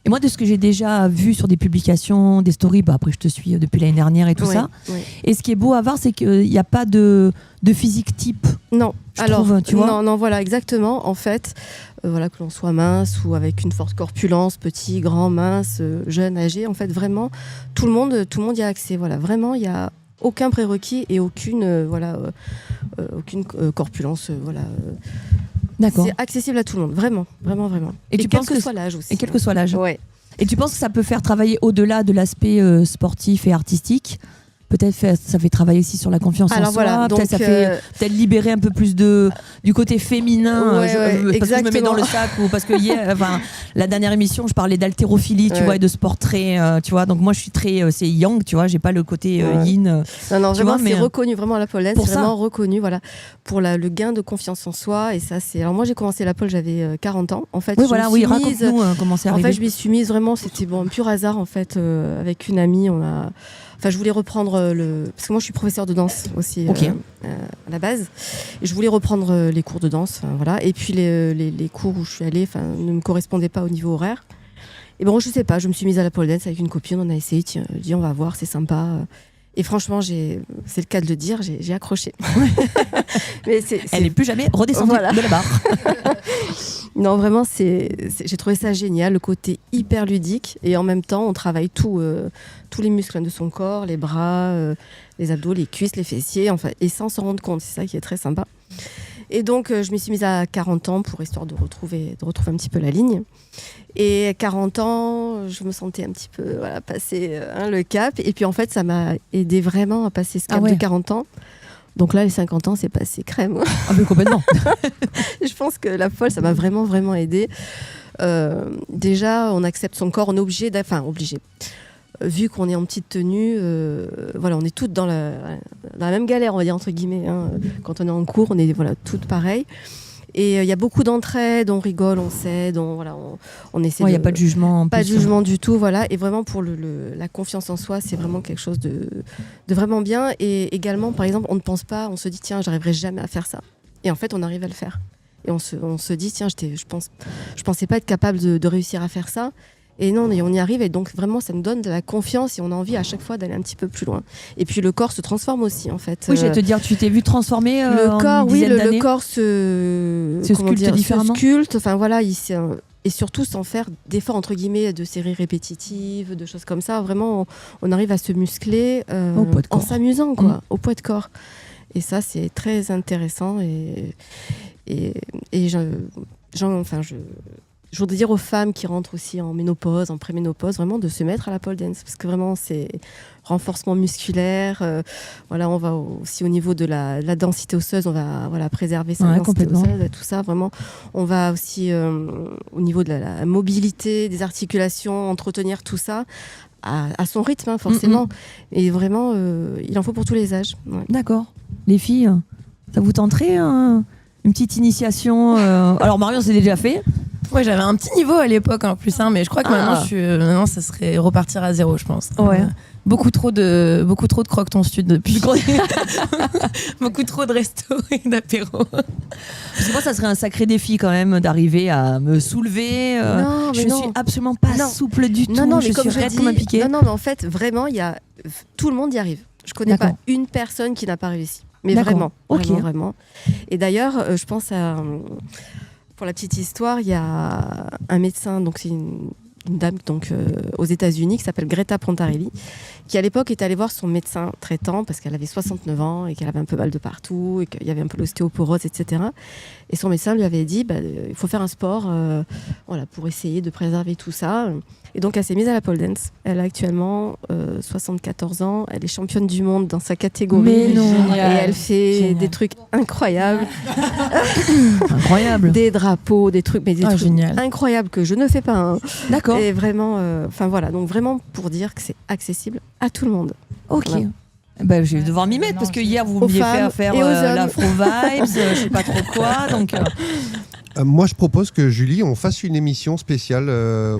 Et moi, de ce que j'ai déjà vu sur des publications, des stories, après je te suis depuis l'année dernière et tout ça. Oui. Et ce qui est beau à voir, c'est qu'il n'y a pas de physique type. Non. Tu vois. Non, voilà, exactement. En fait, que l'on soit mince ou avec une forte corpulence, petit, grand, mince, jeune, âgé, en fait, vraiment, tout le monde y a accès. Voilà, vraiment, il n'y a aucun prérequis et aucune corpulence. D'accord. C'est accessible à tout le monde, vraiment, vraiment, vraiment. Et tu penses quel que soit l'âge aussi. Et quel que soit l'âge. Ouais. Et tu penses que ça peut faire travailler au-delà de l'aspect sportif et artistique? Peut-être ça fait travailler aussi sur la confiance en soi. Voilà, peut-être ça fait peut-être libérer un peu plus du côté féminin. Parce que je me mets dans le sac ou parce que la dernière émission, je parlais d'haltérophilie, tu vois, et de sport très, tu vois. Donc moi, je suis très, c'est yang, tu vois. J'ai pas le côté yin. Non, vraiment, c'est reconnu vraiment la pole dance. C'est vraiment reconnu, voilà, pour le gain de confiance en soi. Et ça, c'est. Alors moi, j'ai commencé la pole, j'avais 40 ans. En fait, raconte-nous comment c'est arrivé. En fait, je m'y suis mise vraiment. C'était un pur hasard en fait, avec une amie. Je voulais reprendre parce que moi je suis professeure de danse aussi à la base, et je voulais reprendre les cours de danse, voilà. Et puis les cours où je suis allée ne me correspondaient pas au niveau horaire. Et bon, je sais pas, je me suis mise à la pole dance avec une copine, on a essayé, dit on va voir, c'est sympa. Et franchement, c'est le cas de le dire, j'ai accroché. Mais elle n'est plus jamais redescendue de la barre. Non, vraiment, j'ai trouvé ça génial, le côté hyper ludique. Et en même temps, on travaille tous les muscles de son corps, les bras, les abdos, les cuisses, les fessiers, et sans s'en rendre compte. C'est ça qui est très sympa. Et donc, je m'y suis mise à 40 ans histoire de retrouver un petit peu la ligne. Et à 40 ans, je me sentais un petit peu passer le cap. Et puis, en fait, ça m'a aidé vraiment à passer ce cap de 40 ans. Donc là, les 50 ans, c'est passé crème. Ah mais complètement. Je pense que la pole, ça m'a vraiment, vraiment aidé. Déjà, on accepte son corps, on est obligé. Vu qu'on est en petite tenue, on est toutes dans la même galère, on va dire, entre guillemets. Quand on est en cours, on est toutes pareilles. Et il y a beaucoup d'entraide, on rigole, on s'aide, on essaie. Il n'y a pas de jugement. Pas de jugement du tout, voilà. Et vraiment pour la confiance en soi, c'est vraiment quelque chose de vraiment bien. Et également, par exemple, on ne pense pas, on se dit tiens, j'arriverai jamais à faire ça. Et en fait, on arrive à le faire. Et on se dit tiens, je pensais pas être capable de réussir à faire ça. Et non, on y arrive, et donc vraiment ça nous donne de la confiance et on a envie à chaque fois d'aller un petit peu plus loin. Et puis le corps se transforme aussi en fait. Oui, j'allais te dire, tu t'es vu transformer le corps, le corps se sculpte différemment. Et surtout sans faire d'efforts entre guillemets de séries répétitives, de choses comme ça. Vraiment, on arrive à se muscler en s'amusant au poids de corps. Et ça, c'est très intéressant je voudrais dire aux femmes qui rentrent aussi en ménopause, en préménopause, vraiment de se mettre à la pole dance, parce que vraiment c'est renforcement musculaire. On va aussi au niveau de la densité osseuse, on va préserver sa densité osseuse, tout ça. Vraiment, on va aussi au niveau de la mobilité des articulations, entretenir tout ça à son rythme, forcément. Et vraiment, il en faut pour tous les âges. Ouais. D'accord. Les filles, ça vous tenterait Une petite initiation. Alors Marion, c'est déjà fait. Ouais, j'avais un petit niveau à l'époque en plus, mais je crois que maintenant, ça serait repartir à zéro, je pense. Ouais. Beaucoup trop de croque-ton sud depuis. Beaucoup trop de restos et d'apéros. Parce que moi, ça serait un sacré défi quand même d'arriver à me soulever. Je suis absolument pas souple du tout. Non, je mais comme suis je raide comme un piqué. Non, mais en fait, vraiment, tout le monde y arrive. Je connais pas une personne qui n'a pas réussi. Mais vraiment. Et d'ailleurs, je pense pour la petite histoire, il y a un médecin, donc c'est une dame aux États-Unis qui s'appelle Greta Pontarelli, qui à l'époque est allée voir son médecin traitant parce qu'elle avait 69 ans et qu'elle avait un peu mal de partout et qu'il y avait un peu l'ostéoporose, etc. Et son médecin lui avait dit il faut faire un sport pour essayer de préserver tout ça. Et donc elle s'est mise à la pole dance. Elle a actuellement 74 ans. Elle est championne du monde dans sa catégorie. Mais non. Et elle fait des trucs incroyables. Incroyable. Des drapeaux, des trucs incroyables que je ne fais pas. Hein. D'accord. Et vraiment, donc vraiment pour dire que c'est accessible à tout le monde. Ok. Voilà. Je vais devoir m'y mettre parce que hier vous m'aviez fait faire l'Afro Vibes, je sais pas trop quoi. Donc. Moi, je propose que Julie, on fasse une émission spéciale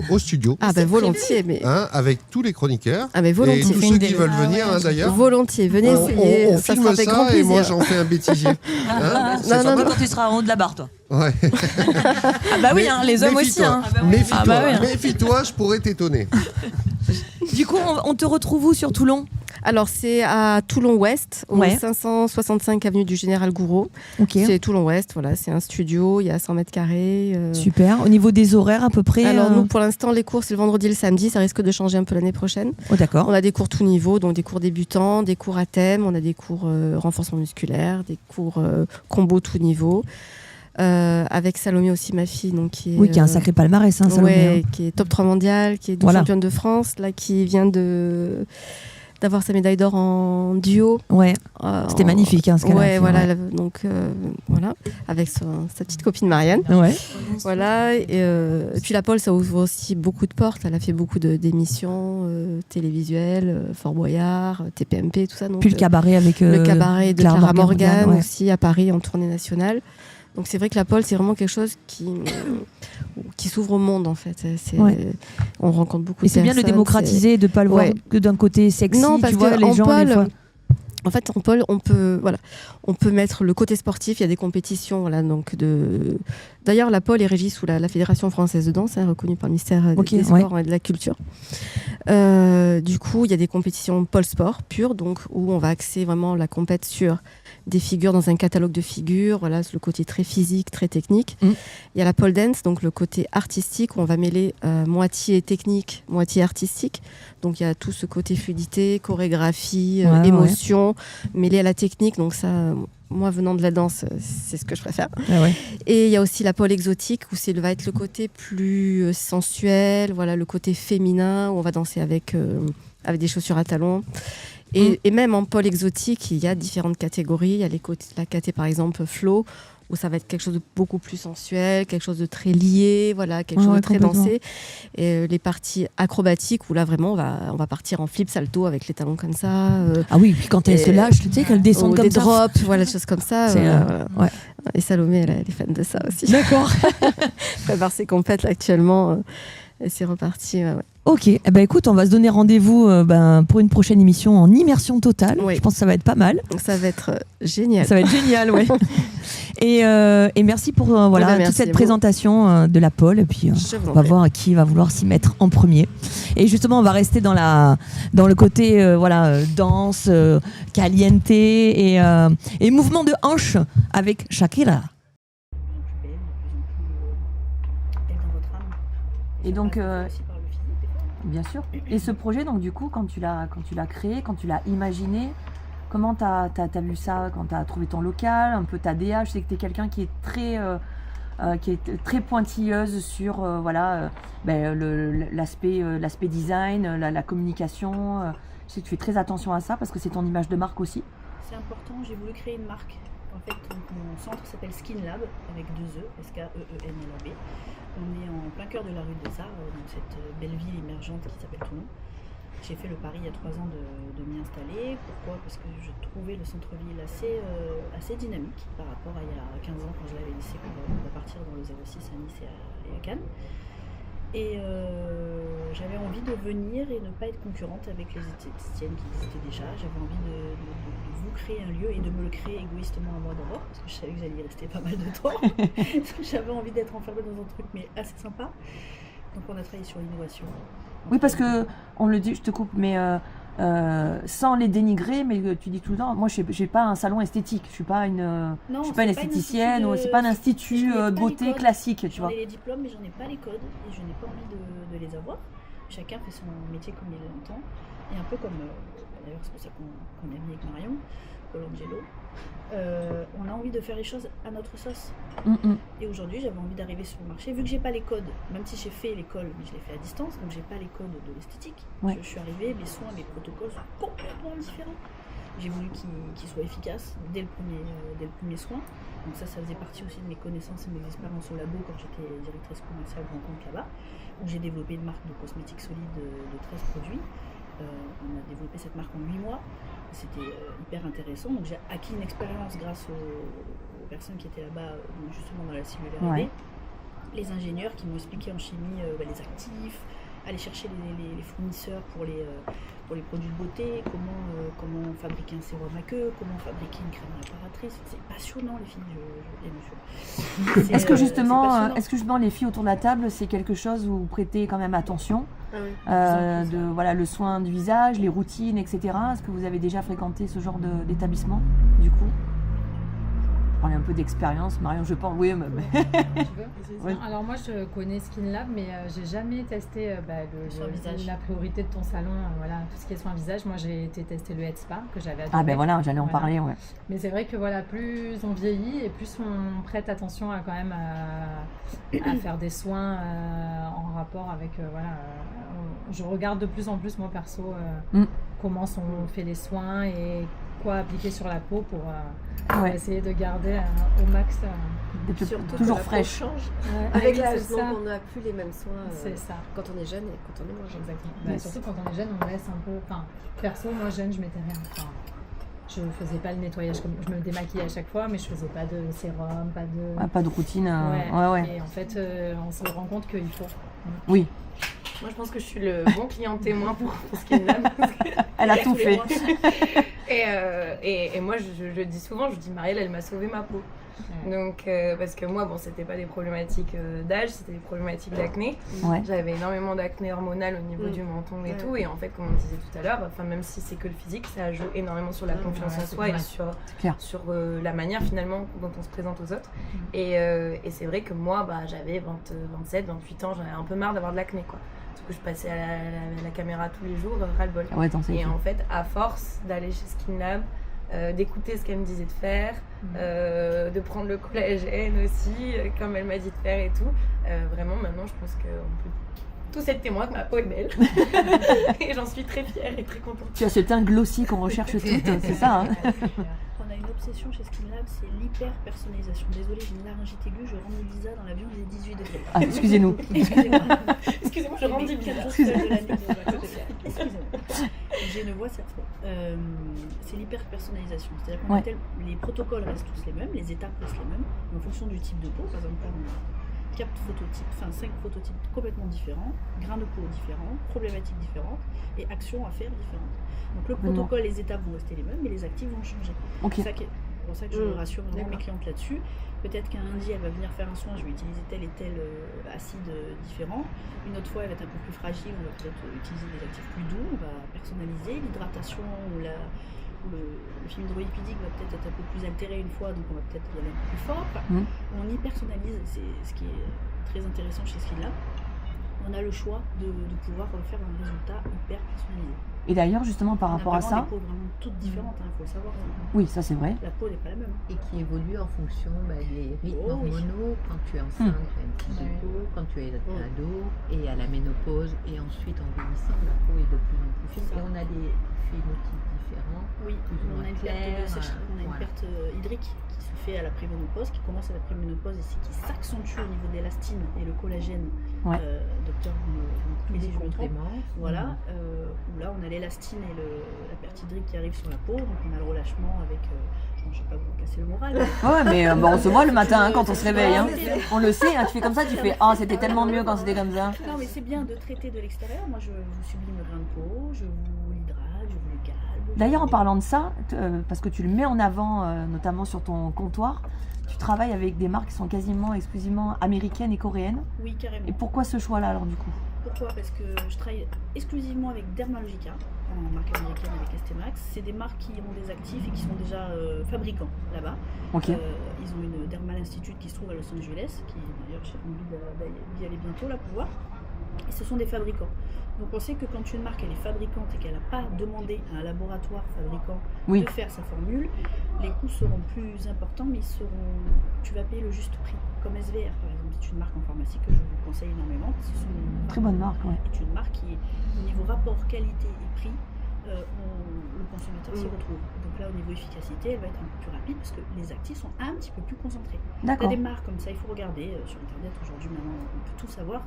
au studio. Volontiers, mais avec tous les chroniqueurs volontiers. Et tous ceux qui veulent venir, d'ailleurs. Volontiers, venez essayer. On filme ça et moi, j'en fais un bêtisier. Non, quand tu seras en haut de la barre, toi. Ouais. Les hommes aussi. Méfie-toi, je pourrais t'étonner. Du coup, on te retrouve où sur Toulon ? Alors, c'est à Toulon-Ouest, au 565 avenue du Général Gouraud. Okay. C'est Toulon-Ouest, voilà, c'est un studio, il y a 100 mètres carrés. Super. Au niveau des horaires, à peu près Alors, nous, pour l'instant, les cours, c'est le vendredi et le samedi. Ça risque de changer un peu l'année prochaine. Oh, d'accord. On a des cours tout niveau, donc des cours débutants, des cours à thème, on a des cours renforcement musculaire, des cours combo tout niveau. Avec Salomé aussi, ma fille, donc qui a un sacré palmarès, Salomé. Qui est top 3 mondial, qui est double championne de France, là, qui vient d'avoir sa médaille d'or en duo. Ouais. C'était magnifique, ce qu'elle a fait. Voilà. Donc voilà, avec sa petite copine Marianne. Ouais. Voilà. Et puis la pole, ça ouvre aussi beaucoup de portes. Elle a fait beaucoup d'émissions télévisuelles, Fort Boyard, TPMP, tout ça. Donc, puis le cabaret avec le cabaret de Clara Morgan aussi à Paris en tournée nationale. Donc c'est vrai que la pole, c'est vraiment quelque chose qui s'ouvre au monde, en fait. On rencontre beaucoup de personnes. Et c'est bien de le démocratiser et de ne pas le voir que d'un côté sexy. Non, parce que les gens, pole, des fois... En fait, en pole, on peut mettre le côté sportif. Il y a des compétitions, D'ailleurs, la pole est régie sous la Fédération française de danse, reconnue par le ministère des Sports et de la Culture. Du coup, il y a des compétitions pole sport pure, donc où on va axer vraiment la compète sur des figures dans un catalogue de figures, le côté très physique, très technique. Il y a la pole dance, donc le côté artistique, où on va mêler moitié technique, moitié artistique. Donc il y a tout ce côté fluidité, chorégraphie, émotion, mêlé à la technique. Donc ça, moi venant de la danse, c'est ce que je préfère. Et il y a aussi la pole exotique, où va être le côté plus sensuel, le côté féminin, où on va danser avec des chaussures à talons. Et même en pole exotique, il y a différentes catégories. Il y a la catégorie, par exemple, flow, où ça va être quelque chose de beaucoup plus sensuel, quelque chose de très lié, quelque chose de très dansé. Et les parties acrobatiques, où là, vraiment, on va partir en flip salto avec les talons comme ça. Puis quand elle se lâche, tu sais, qu'elle descend comme ça. Des drops, des choses comme ça. Et Salomé, elle est fan de ça aussi. D'accord. Elle prépare ses compètes là, actuellement. Et c'est reparti, Ok, écoute, on va se donner rendez-vous pour une prochaine émission en immersion totale. Je pense que ça va être pas mal. Ça va être génial. Ça va être génial, ouais. Et merci pour toute cette présentation de la pole. Et puis on va voir qui va vouloir s'y mettre en premier. Et justement, on va rester dans le côté danse, caliente et mouvement de hanche avec Shakira. Et donc, bien sûr. Et ce projet, donc du coup, quand tu l'as créé, quand tu l'as imaginé, comment t'as vu ça, quand t'as trouvé ton local, un peu ta DA? Je sais que t'es quelqu'un qui est très pointilleuse sur l'aspect design, la communication. Je sais que tu fais très attention à ça parce que c'est ton image de marque aussi. C'est important. J'ai voulu créer une marque. En fait, mon centre s'appelle Skin Lab avec 2 E, S-K-E-E-N-L-A-B. On est en plein cœur de la rue des Arts, dans cette belle ville émergente qui s'appelle Toulon. J'ai fait le pari il y a 3 ans de m'y installer. Pourquoi ? Parce que je trouvais le centre-ville assez dynamique par rapport à il y a 15 ans quand je l'avais laissé pour partir dans le 06 à Nice et à Cannes. Et j'avais envie de venir et ne pas être concurrente avec les esthéticiennes qui existaient déjà. J'avais envie de vous créer un lieu et de me le créer égoïstement à moi d'abord, parce que je savais que j'allais y rester pas mal de temps. J'avais envie d'être enfermée dans un truc mais assez sympa. Donc on a travaillé sur l'innovation. Oui, parce que on le dit, je te coupe, mais sans les dénigrer, mais tu dis tout le temps, moi j'ai pas un salon esthétique, je suis pas une esthéticienne, ou c'est pas un institut beauté classique, tu vois. J'en ai les diplômes, mais j'en ai pas les codes et je n'ai pas envie de les avoir. Chacun fait son métier comme il l'entend. Et un peu comme, d'ailleurs c'est pour ça qu'on est venu avec Marion, Colangelo, on a envie de faire les choses à notre sauce. Et aujourd'hui j'avais envie d'arriver sur le marché, vu que j'ai pas les codes, même si j'ai fait l'école, mais je l'ai fait à distance, donc j'ai pas les codes de l'esthétique. Je suis arrivée, mes soins, mes protocoles sont complètement différents. J'ai voulu qu'ils soient efficaces dès le premier soin. Donc ça faisait partie aussi de mes connaissances et de mes expériences au labo quand j'étais directrice commerciale grand compte là-bas, où j'ai développé une marque de cosmétiques solides de 13 produits. On a développé cette marque en 8 mois. C'était hyper intéressant. Donc j'ai acquis une expérience grâce aux personnes qui étaient là-bas, justement dans la cellule R&D. Les ingénieurs qui m'ont expliqué en chimie les actifs, aller chercher les fournisseurs pour les produits de beauté, comment fabriquer un sérum à queue, comment fabriquer une crème réparatrice. C'est passionnant les filles, Est-ce que justement les filles autour de la table, c'est quelque chose où vous prêtez quand même attention le soin du visage, les routines, etc. Est-ce que vous avez déjà fréquenté ce genre d'établissement du coup? Parler un peu d'expérience, Marion, je pense. Oui, mais... Oui. Alors moi, je connais Skin Lab, mais j'ai jamais testé la priorité de ton salon, tout ce qui est soin visage. Moi, j'ai été tester le Head Spa que j'avais adoré. Ah ben voilà, j'allais en parler, ouais. Mais c'est vrai que plus on vieillit et plus on prête attention à quand même à faire des soins en rapport avec je regarde de plus en plus moi perso comment on fait les soins et quoi appliquer sur la peau pour essayer de garder au max toujours fraîche. Change. Avec l'âge, donc on n'a plus les mêmes soins c'est ça. Quand on est jeune et quand on est moins jeune. Exactement. Surtout quand on est jeune, on laisse un peu. Perso, moi jeune, je mettais rien. Je faisais pas le nettoyage, je me démaquillais à chaque fois, mais je faisais pas de sérum, pas de routine. Et en fait, on se rend compte qu'il faut. Oui. Moi, je pense que je suis le bon client témoin pour Skin Lab. Elle a tout fait. Et moi, je dis souvent, je dis Marielle, elle m'a sauvé ma peau. Donc, parce que moi, c'était pas des problématiques d'âge, c'était des problématiques d'acné. J'avais énormément d'acné hormonale au niveau du menton et tout. Et en fait, comme on disait tout à l'heure, même si c'est que le physique, ça joue énormément sur la confiance en soi et sur la manière finalement dont on se présente aux autres. Et c'est vrai que moi, j'avais 27, 28 ans, j'en avais un peu marre d'avoir de l'acné, quoi. Parce que je passais à la caméra tous les jours, ras-le-bol. Et en fait, à force d'aller chez Skin Lab, d'écouter ce qu'elle me disait de faire, de prendre le collagène aussi, comme elle m'a dit de faire et tout. Vraiment, maintenant, je pense qu'on peut tous être témoins que ma peau est belle. Et j'en suis très fière et très contente. Tu as ce teint glossy qu'on recherche toutes, c'est ça hein. On a une obsession chez Skin Lab, c'est l'hyper-personnalisation. Désolée, j'ai une laryngite aiguë, je rentre Lisa dans l'avion, il est 18 degrés. Ah, excusez-nous. Excusez-moi, je rentre 14 de l'année. Excusez-moi. J'ai une voix cette fois. C'est l'hyper-personnalisation. C'est-à-dire qu'on les protocoles restent tous les mêmes, les étapes restent les mêmes, mais en fonction du type de peau. Par exemple, on a 5 phototypes complètement différents, grains de peau différents, problématiques différentes et actions à faire différentes. Donc le protocole, les étapes vont rester les mêmes, mais les actifs vont changer. C'est pour ça que je rassure vraiment mes clientes là-dessus. Peut-être qu'un lundi, elle va venir faire un soin, je vais utiliser tel et tel acide différent. Une autre fois, elle va être un peu plus fragile, on va peut-être utiliser des actifs plus doux, on va personnaliser. L'hydratation ou le film hydrolipidique va peut-être être un peu plus altéré une fois, donc on va peut-être y aller un peu plus fort. On y personnalise, c'est ce qui est très intéressant chez Skin Lab. On a le choix de pouvoir faire un résultat hyper personnalisé. Et d'ailleurs, justement, par rapport à ça... On a des peaux vraiment toutes différentes, il faut le savoir. Oui, ça c'est vrai. La peau n'est pas la même. Et qui évolue en fonction des rythmes hormonaux, quand tu es enceinte, tu as une prise de peau, quand tu es ado, et à la ménopause, et ensuite en vieillissant, la peau est de plus en plus fine. Et on a des phénotypes différents, plus ou moins clairs. On a une perte hydrique qui se fait à la préménopause, qui commence à la préménopause et qui s'accentue au niveau de l'élastine et le collagène de auditeurs vont Des je me trompe. compléments. Voilà, où là on a l'élastine et la pertidrite qui arrivent sur la peau, donc on a le relâchement avec, je ne vais pas vous casser le moral. Ouais, mais on se voit le matin quand on se réveille. Hein. On le sait, hein, tu fais comme ça, tu fais ah, c'était tellement mieux quand c'était comme ça. Non, mais c'est bien de traiter de l'extérieur. Moi, je vous sublime le grain de peau, je vous l'hydrate, je vous le calme. D'ailleurs, en parlant de ça, parce que tu le mets en avant, notamment sur ton comptoir, tu travailles avec des marques qui sont quasiment exclusivement américaines et coréennes. Oui, carrément. Et pourquoi ce choix-là alors du coup? Pourquoi? Parce que je travaille exclusivement avec Dermalogica, en marque américaine avec Estemax. C'est des marques qui ont des actifs et qui sont déjà fabricants là-bas. Ok. Ils ont une Dermal Institute qui se trouve à Los Angeles, qui d'ailleurs j'ai envie d'y aller bientôt là pour voir. Et ce sont des fabricants. Donc on sait que quand une marque elle est fabricante et qu'elle n'a pas demandé à un laboratoire fabricant de faire sa formule, les coûts seront plus importants, mais tu vas payer le juste prix. Comme SVR par exemple, c'est une marque en pharmacie que je vous conseille énormément. Très bonne marque, ouais. C'est une marque qui, au niveau rapport qualité et prix, le consommateur s'y retrouve. Donc là, au niveau efficacité, elle va être un peu plus rapide parce que les actifs sont un petit peu plus concentrés. D'accord. Il y a des marques comme ça, il faut regarder sur Internet aujourd'hui, maintenant on peut tout savoir.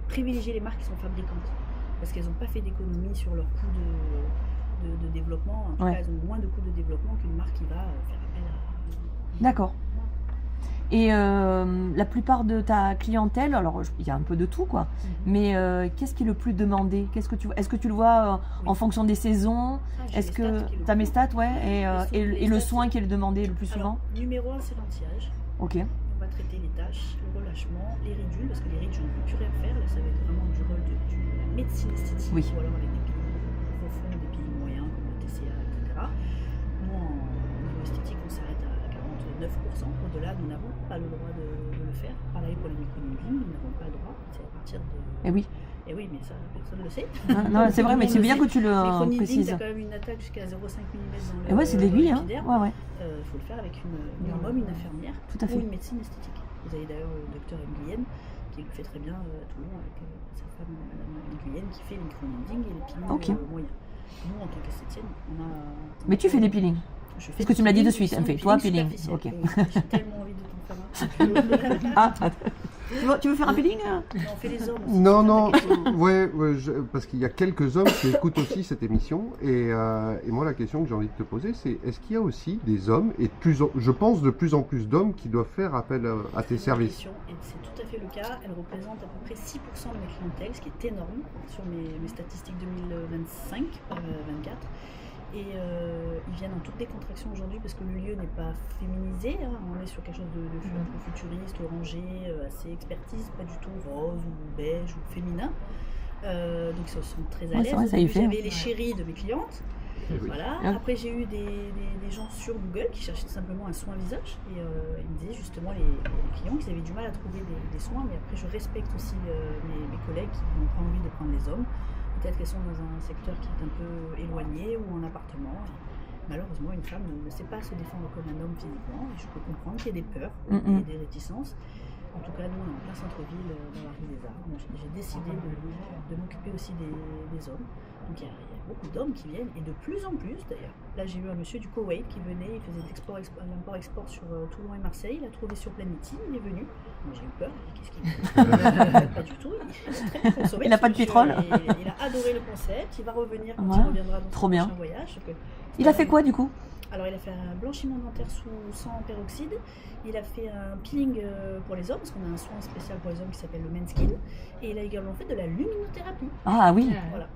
Privilégier les marques qui sont fabricantes parce qu'elles n'ont pas fait d'économie sur leur coût de développement. En tout cas, elles ont moins de coûts de développement qu'une marque qui va faire appel à... D'accord. Et la plupart de ta clientèle, alors il y a un peu de tout quoi, mais qu'est-ce qui est le plus demandé? Est-ce que tu le vois en fonction des saisons? Est-ce que tu as mes stats, ouais, et le soin qui est le demandé le plus souvent? Alors, numéro 1, c'est l'anti-âge. Ok. On va traiter les taches, le relâchement, les ridules, parce que les ridules, on ne peut plus rien faire. Là, ça va être vraiment du rôle de la médecine esthétique, ou alors avec des peelings profonds, des peelings moyens comme le TCA, etc. Nous, au niveau esthétique, on s'arrête à 49%. Au-delà, nous n'avons pas le droit de le faire. Pareil pour les micro-needling, nous n'avons pas le droit. C'est à partir de... Eh oui. Et oui, mais ça, personne ne le sait. Non, c'est vrai, mais c'est bien que tu le Tu précises. as quand même une attaque jusqu'à 0,5 mm dans le. Et ouais, c'est de l'aiguille, hein. Ouais. Faut le faire avec minimum une infirmière Tout à fait. ou une médecine esthétique. Vous avez d'ailleurs le docteur Nguyen qui le fait très bien à Toulon avec sa femme, Madame Nguyen, qui fait les micro-needling et les peelings moyens. Nous, en tant qu'esthétienne, on a. Mais tu fais des peelings? Parce que tu me l'as dit de suite, elle me fait toi peeling. Ok. J'ai tellement envie de t'en faire un. Ah, tu veux faire un peeling? On fait les hommes. Non, ouais, parce qu'il y a quelques hommes qui écoutent aussi cette émission. Et moi, la question que j'ai envie de te poser, c'est est-ce qu'il y a aussi des hommes, et je pense de plus en plus d'hommes, qui doivent faire appel à tes services? Et c'est tout à fait le cas. Elle représente à peu près 6% de mes clientèles, ce qui est énorme sur mes statistiques 2025, 2024. Et ils viennent en toute décontraction aujourd'hui parce que le lieu n'est pas féminisé, hein. On est sur quelque chose de futuriste, orangé, assez expertise, pas du tout rose ou beige ou féminin. Donc ils sont très à l'aise. J'avais les chéris de mes clientes. Voilà. Après j'ai eu des gens sur Google qui cherchaient simplement un soin visage et ils me disaient justement les clients qu'ils avaient du mal à trouver des soins, mais après je respecte aussi mes collègues qui n'ont pas envie de prendre les hommes. Peut-être qu'elles sont dans un secteur qui est un peu éloigné ou en appartement. Malheureusement, une femme ne sait pas se défendre comme un homme physiquement. Et je peux comprendre qu'il y ait des peurs et des réticences. En tout cas, nous, on est en plein centre-ville, dans la rue des Arts. J'ai décidé de m'occuper aussi des hommes. Donc il y a beaucoup d'hommes qui viennent, et de plus en plus d'ailleurs. Là, j'ai eu un monsieur du Koweït qui venait, il faisait de l'import-export sur Toulon et Marseille. Il a trouvé sur Planity, il est venu. Moi, j'ai eu peur, qu'est-ce qu'il fait? Pas du tout, il a très bien consommé. Il n'a pas de pétrole. Il a adoré le concept, il va revenir quand il reviendra dans son prochain voyage. Il a fait quoi du coup? Alors il a fait un blanchiment dentaire sans peroxyde, il a fait un peeling pour les hommes, parce qu'on a un soin spécial pour les hommes qui s'appelle le Menskin, et il a également fait de la luminothérapie. Ah oui. Voilà.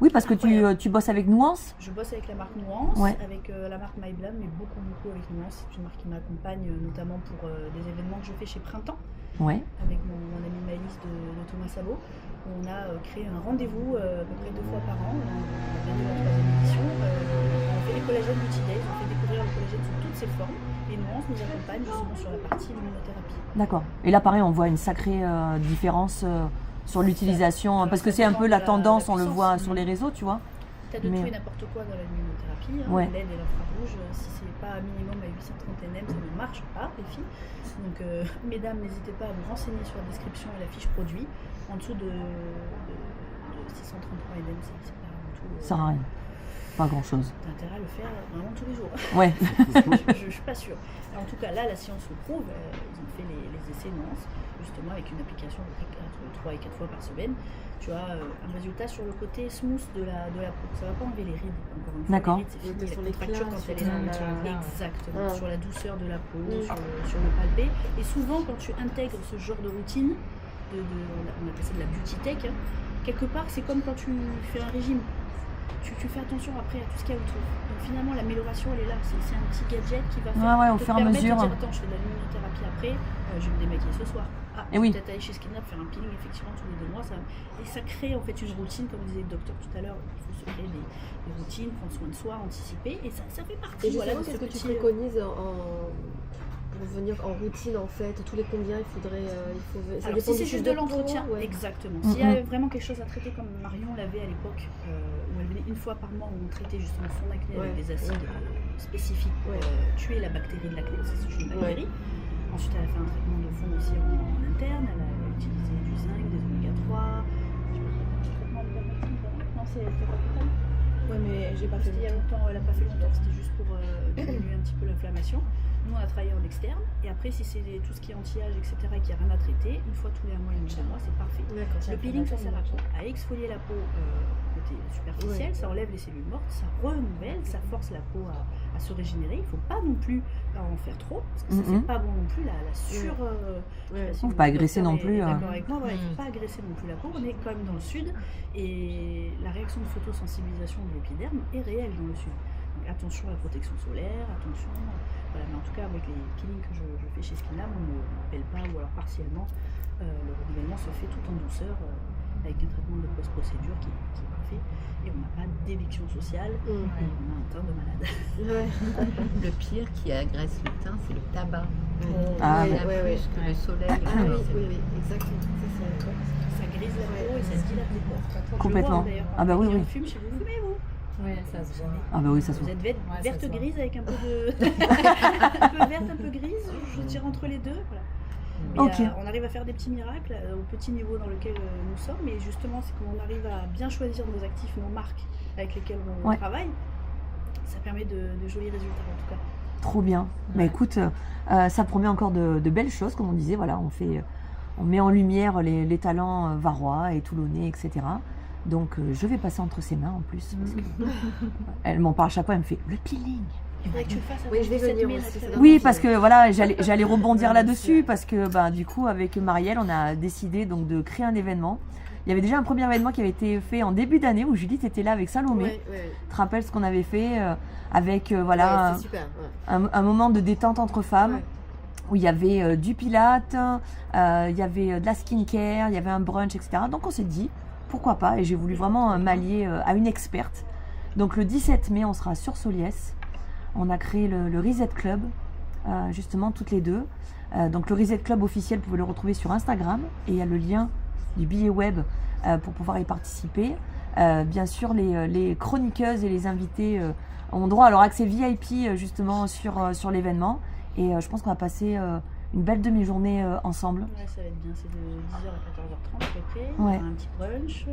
Oui, parce que tu bosses avec Nuance. Je bosse avec la marque Nuance, avec la marque MyBlam, mais beaucoup avec Nuance. C'est une marque qui m'accompagne notamment pour des événements que je fais chez Printemps, avec mon ami Maëlys de Thomas Sabot. On a créé un rendez-vous à peu près 2 fois par an. On a bientôt la 3e édition. On fait les collagènes multi-days, on fait découvrir le collagène sous toutes ses formes. Et Nuance nous accompagne justement sur la partie luminothérapie. D'accord. Et là, pareil, on voit une sacrée différence sur l'utilisation, parce que c'est un peu la tendance, on le voit sur les réseaux, tu vois. T'as de tout et n'importe quoi dans la luminothérapie, LED et l'infrarouge. Si c'est pas un minimum à 830 nm, ça ne marche pas, les filles. Donc, mesdames, n'hésitez pas à vous renseigner sur la description et la fiche produit. En dessous de 633 nm, c'est pas du tout. Ça sert à rien. Pas grand-chose. Tu as intérêt à le faire vraiment tous les jours. Ouais. Je suis pas sûre. En tout cas, là, la science le prouve. Ils ont fait les essais nuances, justement, avec une application entre 3 et 4 fois par semaine. Tu as un résultat sur le côté smooth de la peau. Ça ne va pas enlever les rides, encore une fois. D'accord. Les rides, c'est fini. Sur La contracture, quand elle est là, exactement. Ah. Sur la douceur de la peau, sur le palpé. Et souvent, quand tu intègres ce genre de routine, on appelle ça de la beauty tech, hein, quelque part, c'est comme quand tu fais un régime. Tu fais attention après à tout ce qu'il y a autour. Donc finalement, l'amélioration, elle est là. C'est un petit gadget qui va faire au te fur et à permettre de mesure. dire, attends, je fais de la luminothérapie après, je vais me démaquiller ce soir. Et oui. Peut-être aller chez SkinLab faire un peeling effectivement tous les 2 mois. Et ça crée en fait une routine, comme disait le docteur tout à l'heure. Il faut se créer des routines, prendre soin de soi, anticiper. Et ça fait partie. Et justement, de qu'est-ce ce que tu petit, préconises pour venir en routine en fait? Tous les combien il faudrait ça alors dépend si c'est du juste type de l'entretien, peau, ouais. exactement. S'il y a vraiment quelque chose à traiter comme Marion l'avait à l'époque, où elle venait une fois par mois où on traitait justement son acné avec des acides spécifiques pour tuer la bactérie de l'acné, c'est une bactérie. Ensuite elle a fait un traitement de fond aussi en interne, elle a utilisé du zinc, des oméga 3, je sais pas, un traitement de dermatite, non c'était pas total. Ouais, mais j'ai pas fait Il y a longtemps, elle n'a pas fait longtemps, c'était juste pour diminuer un petit peu l'inflammation. Nous, on a travaillé en externe, et après, si c'est tout ce qui est anti-âge, etc., et qu'il n'y a rien à traiter, une fois tous les 1 mois et demi, 2 mois, c'est parfait. Le peeling, ça sert à quoi? À exfolier la peau côté superficiel, ça enlève les cellules mortes, ça renouvelle, ça force la peau à se régénérer. Il ne faut pas non plus en faire trop, parce que ça, c'est pas bon non plus, la sur... Faut pas agresser non plus. D'accord avec moi, il ne faut pas agresser non plus la peau. On est quand même dans le sud, et la réaction de photosensibilisation de l'épiderme est réelle dans le sud. Donc attention à la protection solaire, attention... Voilà, mais en tout cas, avec les peelings que je fais chez SkinLab, on ne pèle pas, ou alors partiellement. Le renouvellement se fait tout en douceur, avec un traitement de post-procédure qui est parfait. Et on n'a pas d'éviction sociale, et on a un teint de malade. Le pire qui agresse le teint, c'est le tabac. Plus que le soleil. Oui, exactement. Ça grise la peau et ça dilate les pores. Complètement. Je le vois, Ah bah oui, on oui. fume chez vous, fumez-vous. Ouais, ça se voit. Ah bah oui, ça se Vous voit. êtes verte grise avec un peu de... un peu verte, un peu grise, je tire entre les deux. Voilà. Mais on arrive à faire des petits miracles au petit niveau dans lequel nous sommes, mais justement, c'est qu'on arrive à bien choisir nos actifs, nos marques avec lesquelles on travaille. Ça permet de jolis résultats en tout cas. Trop bien. Bah écoute, ça promet encore de belles choses, comme on disait. Voilà, on met en lumière les talents varois et toulonnais, etc. Donc je vais passer entre ses mains en plus. Parce que, elle m'en parle à chaque fois, elle me fait le peeling. Il faudrait que tu le fasses. Oui, je vais venir aussi. Oui, parce que voilà, j'allais rebondir là-dessus parce que du coup avec Marielle, on a décidé donc de créer un événement. Il y avait déjà un premier événement qui avait été fait en début d'année où Judith était là avec Salomé. Tu te rappelles ce qu'on avait fait avec c'est super, un moment de détente entre femmes où il y avait du pilate, il y avait de la skincare, il y avait un brunch, etc. Donc on s'est dit pourquoi pas, et j'ai voulu vraiment m'allier à une experte. Donc le 17 mai, on sera sur Soliès. On a créé le Reset Club, justement toutes les deux. Donc le Reset Club officiel, vous pouvez le retrouver sur Instagram, et il y a le lien du billet web pour pouvoir y participer. Bien sûr, les chroniqueuses et les invités ont droit à leur accès VIP justement sur l'événement. Et je pense qu'on va passer une belle demi-journée ensemble. Ouais, ça va être bien, c'est de 10h à 14h30 à peu près. On aura un petit brunch.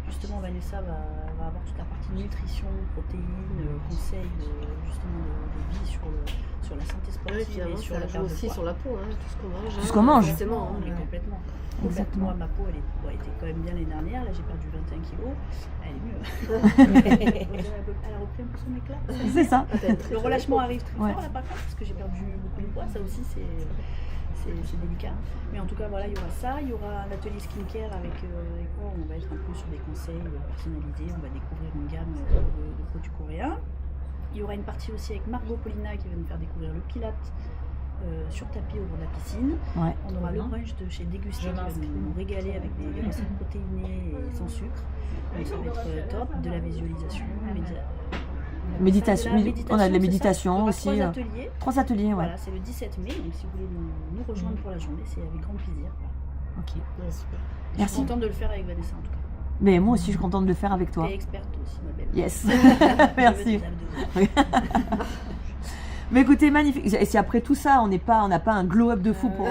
Justement, Vanessa va avoir toute la partie nutrition, protéines, conseils justement de vie sur la santé sportive et sur la perte de aussi poids. sur la peau, tout ce qu'on mange. Tout ce qu'on mange. Exactement, complètement. Exactement. Moi, ma peau, elle était quand même bien l'année dernière. Là, j'ai perdu 21 kilos. Elle est mieux. Elle a repris un peu son éclat. C'est ça. Le relâchement arrive très fort là par contre, parce que j'ai perdu beaucoup de poids. Ça aussi, c'est délicat. Mais en tout cas, voilà, il y aura ça. Il y aura un atelier skincare avec quoi on va être un peu sur des conseils personnalisés. On va découvrir une gamme de produits coréens. Il y aura une partie aussi avec Margot Paulina qui va nous faire découvrir le pilate sur tapis au bord de la piscine. On aura le brunch de chez Dégusté qui va nous régaler avec des recettes protéinées et sans sucre. Donc ça va être top. De la visualisation, méditation. On a de la méditation aussi. 3 ateliers. 3 ateliers, Voilà, c'est le 17 mai. Donc si vous voulez nous rejoindre pour la journée, c'est avec grand plaisir. Voilà. Ok. Ouais, super. Je suis contente de le faire avec Vanessa en tout cas. Mais moi aussi, je suis contente de le faire avec toi. Tu es experte aussi, ma belle. Yes. Merci. Mais écoutez, magnifique. Et si après tout ça, on n'a pas un glow-up de fou pour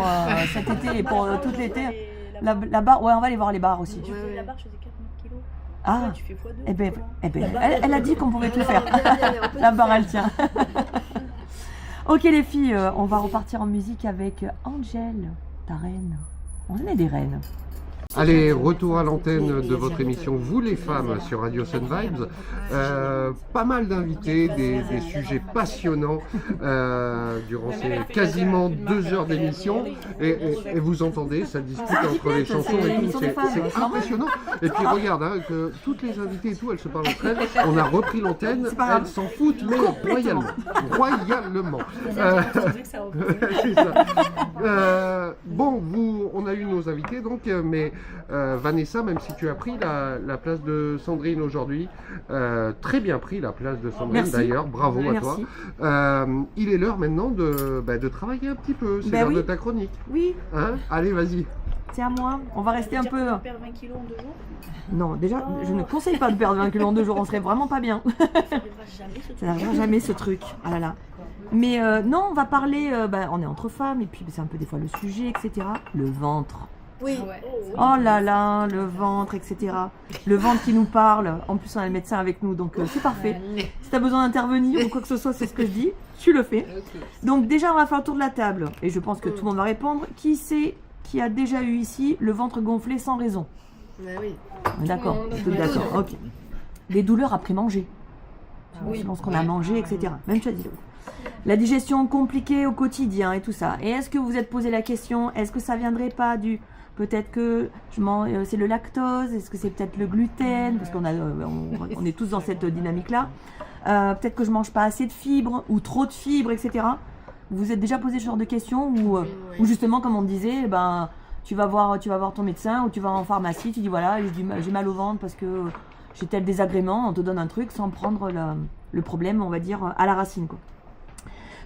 cet été et pour tout l'été. La barre, on va aller voir les bars aussi. La barre, je faisais 40 kilos. Ouais, tu fais x2. Elle a dit qu'on pouvait tout faire. La barre, elle tient. Ok les filles, on va repartir en musique avec Angèle, ta reine. On est des reines. Allez, retour à l'antenne de votre émission Vous les femmes sur Radio Sun Vibes. Pas mal d'invités, des sujets passionnants durant ces quasiment 2 heures d'émission. Et vous entendez, ça discute entre les chansons et tout, c'est impressionnant. Et puis regarde, hein, que toutes les invitées et tout, elles se parlent entre elles. On a repris l'antenne, elles s'en foutent, mais royalement. C'est ça. Bon, on a eu nos invités donc, mais Vanessa, même si tu as pris la place de Sandrine aujourd'hui, très bien pris la place de Sandrine d'ailleurs, bravo à toi. Il est l'heure maintenant de travailler un petit peu, c'est l'heure de ta chronique. Oui. Hein, allez, vas-y. C'est à moi, on va rester un peu... Tu perds 20 kilos en 2 jours? Non, déjà, je ne conseille pas de perdre 20 kilos en 2 jours, on serait vraiment pas bien. Ça n'arrivera jamais ce truc. Ah là là. Mais non, on va parler, on est entre femmes, et puis c'est un peu des fois le sujet, etc. Le ventre. Oui. Oh là là, le ventre, etc. Le ventre qui nous parle. En plus, on a le médecin avec nous, donc c'est parfait. Si tu as besoin d'intervenir ou quoi que ce soit, c'est ce que je dis, tu le fais. Donc déjà, on va faire le tour de la table. Et je pense que tout le monde va répondre. Qui a déjà eu ici le ventre gonflé sans raison? Oui. D'accord, d'accord, ok. Des douleurs après manger. Oui. Je pense qu'on a mangé, etc. Même tu as dit. La digestion compliquée au quotidien et tout ça. Et est-ce que vous vous êtes posé la question, est-ce que ça viendrait pas du... Peut-être que c'est le lactose, est-ce que c'est peut-être le gluten, parce qu'on on est tous dans cette dynamique-là. Peut-être que je mange pas assez de fibres ou trop de fibres, etc. Vous vous êtes déjà posé ce genre de questions ou justement, comme on disait, tu vas voir ton médecin ou tu vas en pharmacie, tu dis voilà, j'ai mal au ventre parce que j'ai tel désagrément, on te donne un truc sans prendre le problème, on va dire, à la racine, quoi.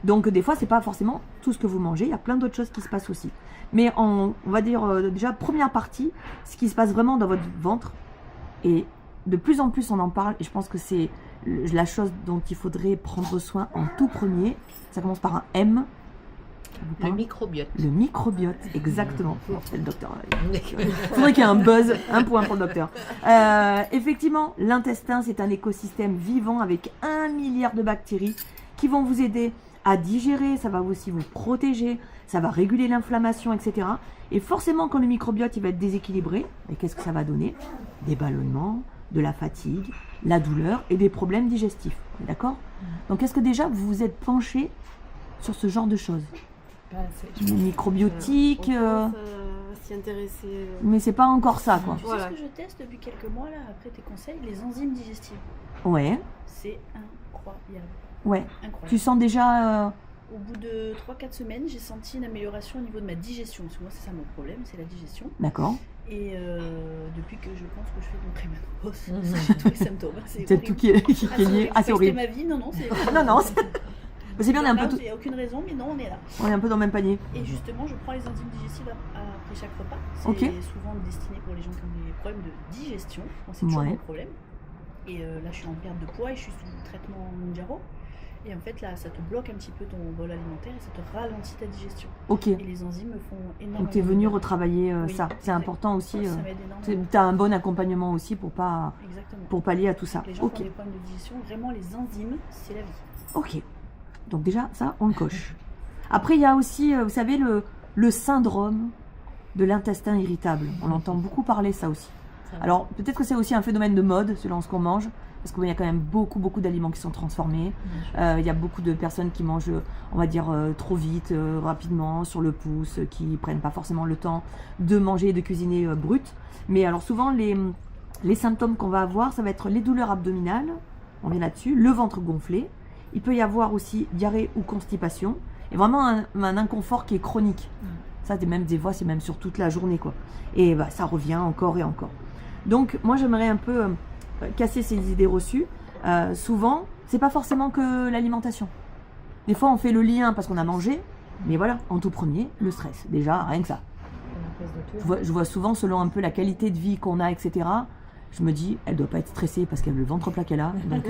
Donc des fois, c'est pas forcément tout ce que vous mangez, il y a plein d'autres choses qui se passent aussi. Mais on va dire déjà, première partie, ce qui se passe vraiment dans votre ventre, et de plus en plus on en parle, et je pense que c'est la chose dont il faudrait prendre soin en tout premier. Ça commence par un M. Le microbiote. Le microbiote, exactement. C'est le docteur. Il faudrait qu'il y ait un buzz, un point pour le docteur. Effectivement, l'intestin, c'est un écosystème vivant avec 1 milliard de bactéries qui vont vous aider à digérer, ça va aussi vous protéger, ça va réguler l'inflammation, etc. Et forcément, quand le microbiote il va être déséquilibré, et qu'est-ce que ça va donner? Des ballonnements, de la fatigue, la douleur et des problèmes digestifs. D'accord? Donc, est-ce que déjà vous vous êtes penché sur ce genre de choses? Le microbiotique, s'y intéresser. mais c'est pas encore ça, quoi. Tu sais ce que je teste depuis quelques mois, là, après tes conseils? Les enzymes digestives. Ouais. C'est incroyable. Ouais. Incroyable. Tu sens déjà... Au bout de 3-4 semaines, j'ai senti une amélioration au niveau de ma digestion. Parce que moi, c'est ça mon problème, c'est la digestion. D'accord. Et depuis que je pense que je fais mon préménopause, j'ai tous les symptômes. C'est peut-être tout qui est lié. Ah, c'est horrible. ma vie, non, c'est... non, c'est bien, on est un peu... Il n'y a aucune raison, mais non, on est là. On est un peu dans le même panier. Et justement, je prends les enzymes digestives après chaque repas. C'est souvent destiné pour les gens qui ont des problèmes de digestion. Moi, c'est toujours mon problème. Et là, je suis en perte de poids et je suis sous traitement Mounjaro. Et en fait, là, ça te bloque un petit peu ton bol alimentaire et ça te ralentit ta digestion. Ok. Et les enzymes me font énormément. Donc, tu es venu retravailler ça. C'est important aussi. Ça m'aide énormément. Tu as un bon accompagnement aussi pour pallier à tout ça. Les gens qui ont des problèmes de digestion, vraiment, les enzymes, c'est la vie. Ok. Donc déjà, ça, on le coche. Après, il y a aussi, vous savez, le syndrome de l'intestin irritable. On entend beaucoup parler ça aussi. Alors, peut-être que c'est aussi un phénomène de mode, selon ce qu'on mange, parce qu'il y a quand même beaucoup d'aliments qui sont transformés. Il y a beaucoup de personnes qui mangent, on va dire, trop vite, rapidement, sur le pouce, qui prennent pas forcément le temps de manger et de cuisiner brut. Mais alors souvent, les symptômes qu'on va avoir, ça va être les douleurs abdominales, on vient là-dessus, le ventre gonflé. Il peut y avoir aussi diarrhée ou constipation, et vraiment un inconfort qui est chronique. Ça, des fois, c'est même sur toute la journée, quoi. Et ça revient encore et encore. Donc, moi, j'aimerais un peu casser ces idées reçues. Souvent, c'est pas forcément que l'alimentation. Des fois, on fait le lien parce qu'on a mangé, mais voilà, en tout premier, le stress. Déjà, rien que ça. Je vois souvent, selon un peu la qualité de vie qu'on a, etc., je me dis, elle doit pas être stressée parce qu'elle a le ventre plat qu'elle a. Donc,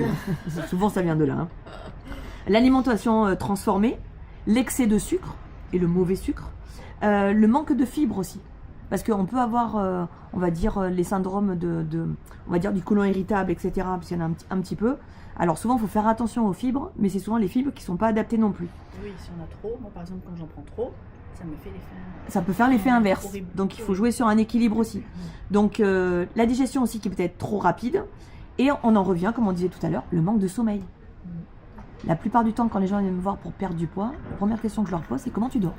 souvent, ça vient de là. Hein. L'alimentation transformée, l'excès de sucre et le mauvais sucre, le manque de fibres aussi. Parce qu'on peut avoir, on va dire, les syndromes on va dire du côlon irritable, etc. Parce qu'il y en a un petit peu. Alors souvent, il faut faire attention aux fibres, mais c'est souvent les fibres qui ne sont pas adaptées non plus. Oui, si on a trop, moi par exemple, quand j'en prends trop, ça me fait l'effet. Ça peut faire l'effet inverse. Horrible. Donc il faut jouer sur un équilibre aussi. Donc la digestion aussi qui peut être trop rapide. Et on en revient, comme on disait tout à l'heure, le manque de sommeil. La plupart du temps, quand les gens viennent me voir pour perdre du poids, la première question que je leur pose, c'est comment tu dors.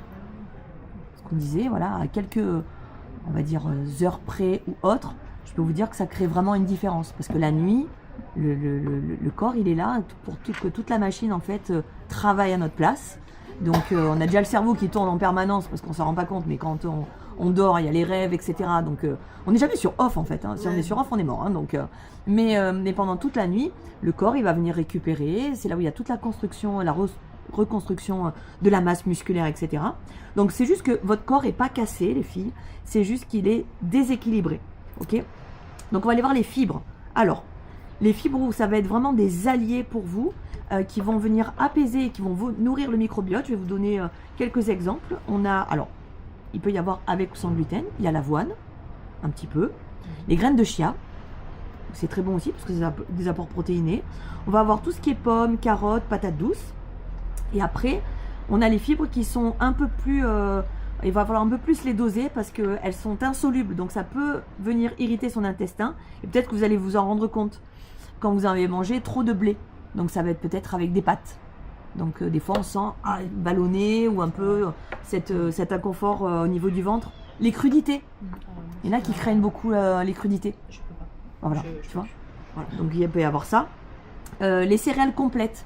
Ce qu'on disait, voilà, à quelques, on va dire, heures près ou autres, je peux vous dire que ça crée vraiment une différence. Parce que la nuit, le corps, il est là pour que toute la machine, en fait, travaille à notre place. Donc on a déjà le cerveau qui tourne en permanence parce qu'on ne s'en rend pas compte, mais quand on dort, il y a les rêves, etc. Donc on n'est jamais sur off en fait. Hein. Si on est sur off, on est mort. Hein, donc, mais pendant toute la nuit, le corps il va venir récupérer. C'est là où il y a toute la construction, la reconstruction de la masse musculaire, etc. Donc c'est juste que votre corps n'est pas cassé, les filles. C'est juste qu'il est déséquilibré. Ok. Donc on va aller voir les fibres. Alors, les fibres, ça va être vraiment des alliés pour vous. Qui vont venir apaiser et qui vont vous nourrir le microbiote. Je vais vous donner quelques exemples. Alors, il peut y avoir avec ou sans gluten. Il y a l'avoine, un petit peu. Les graines de chia, c'est très bon aussi parce que c'est des apports protéinés. On va avoir tout ce qui est pommes, carottes, patates douces. Et après, on a les fibres qui sont un peu plus... il va falloir un peu plus les doser parce qu'elles sont insolubles. Donc ça peut venir irriter son intestin. Et peut-être que vous allez vous en rendre compte quand vous avez mangé trop de blé. Donc ça va être peut-être avec des pâtes. Donc des fois on sent ballonné ou un peu cet inconfort au niveau du ventre. Les crudités. Il y en a qui craignent beaucoup les crudités. Je peux pas. Voilà, tu vois. Voilà. Donc il peut y avoir ça. Les céréales complètes.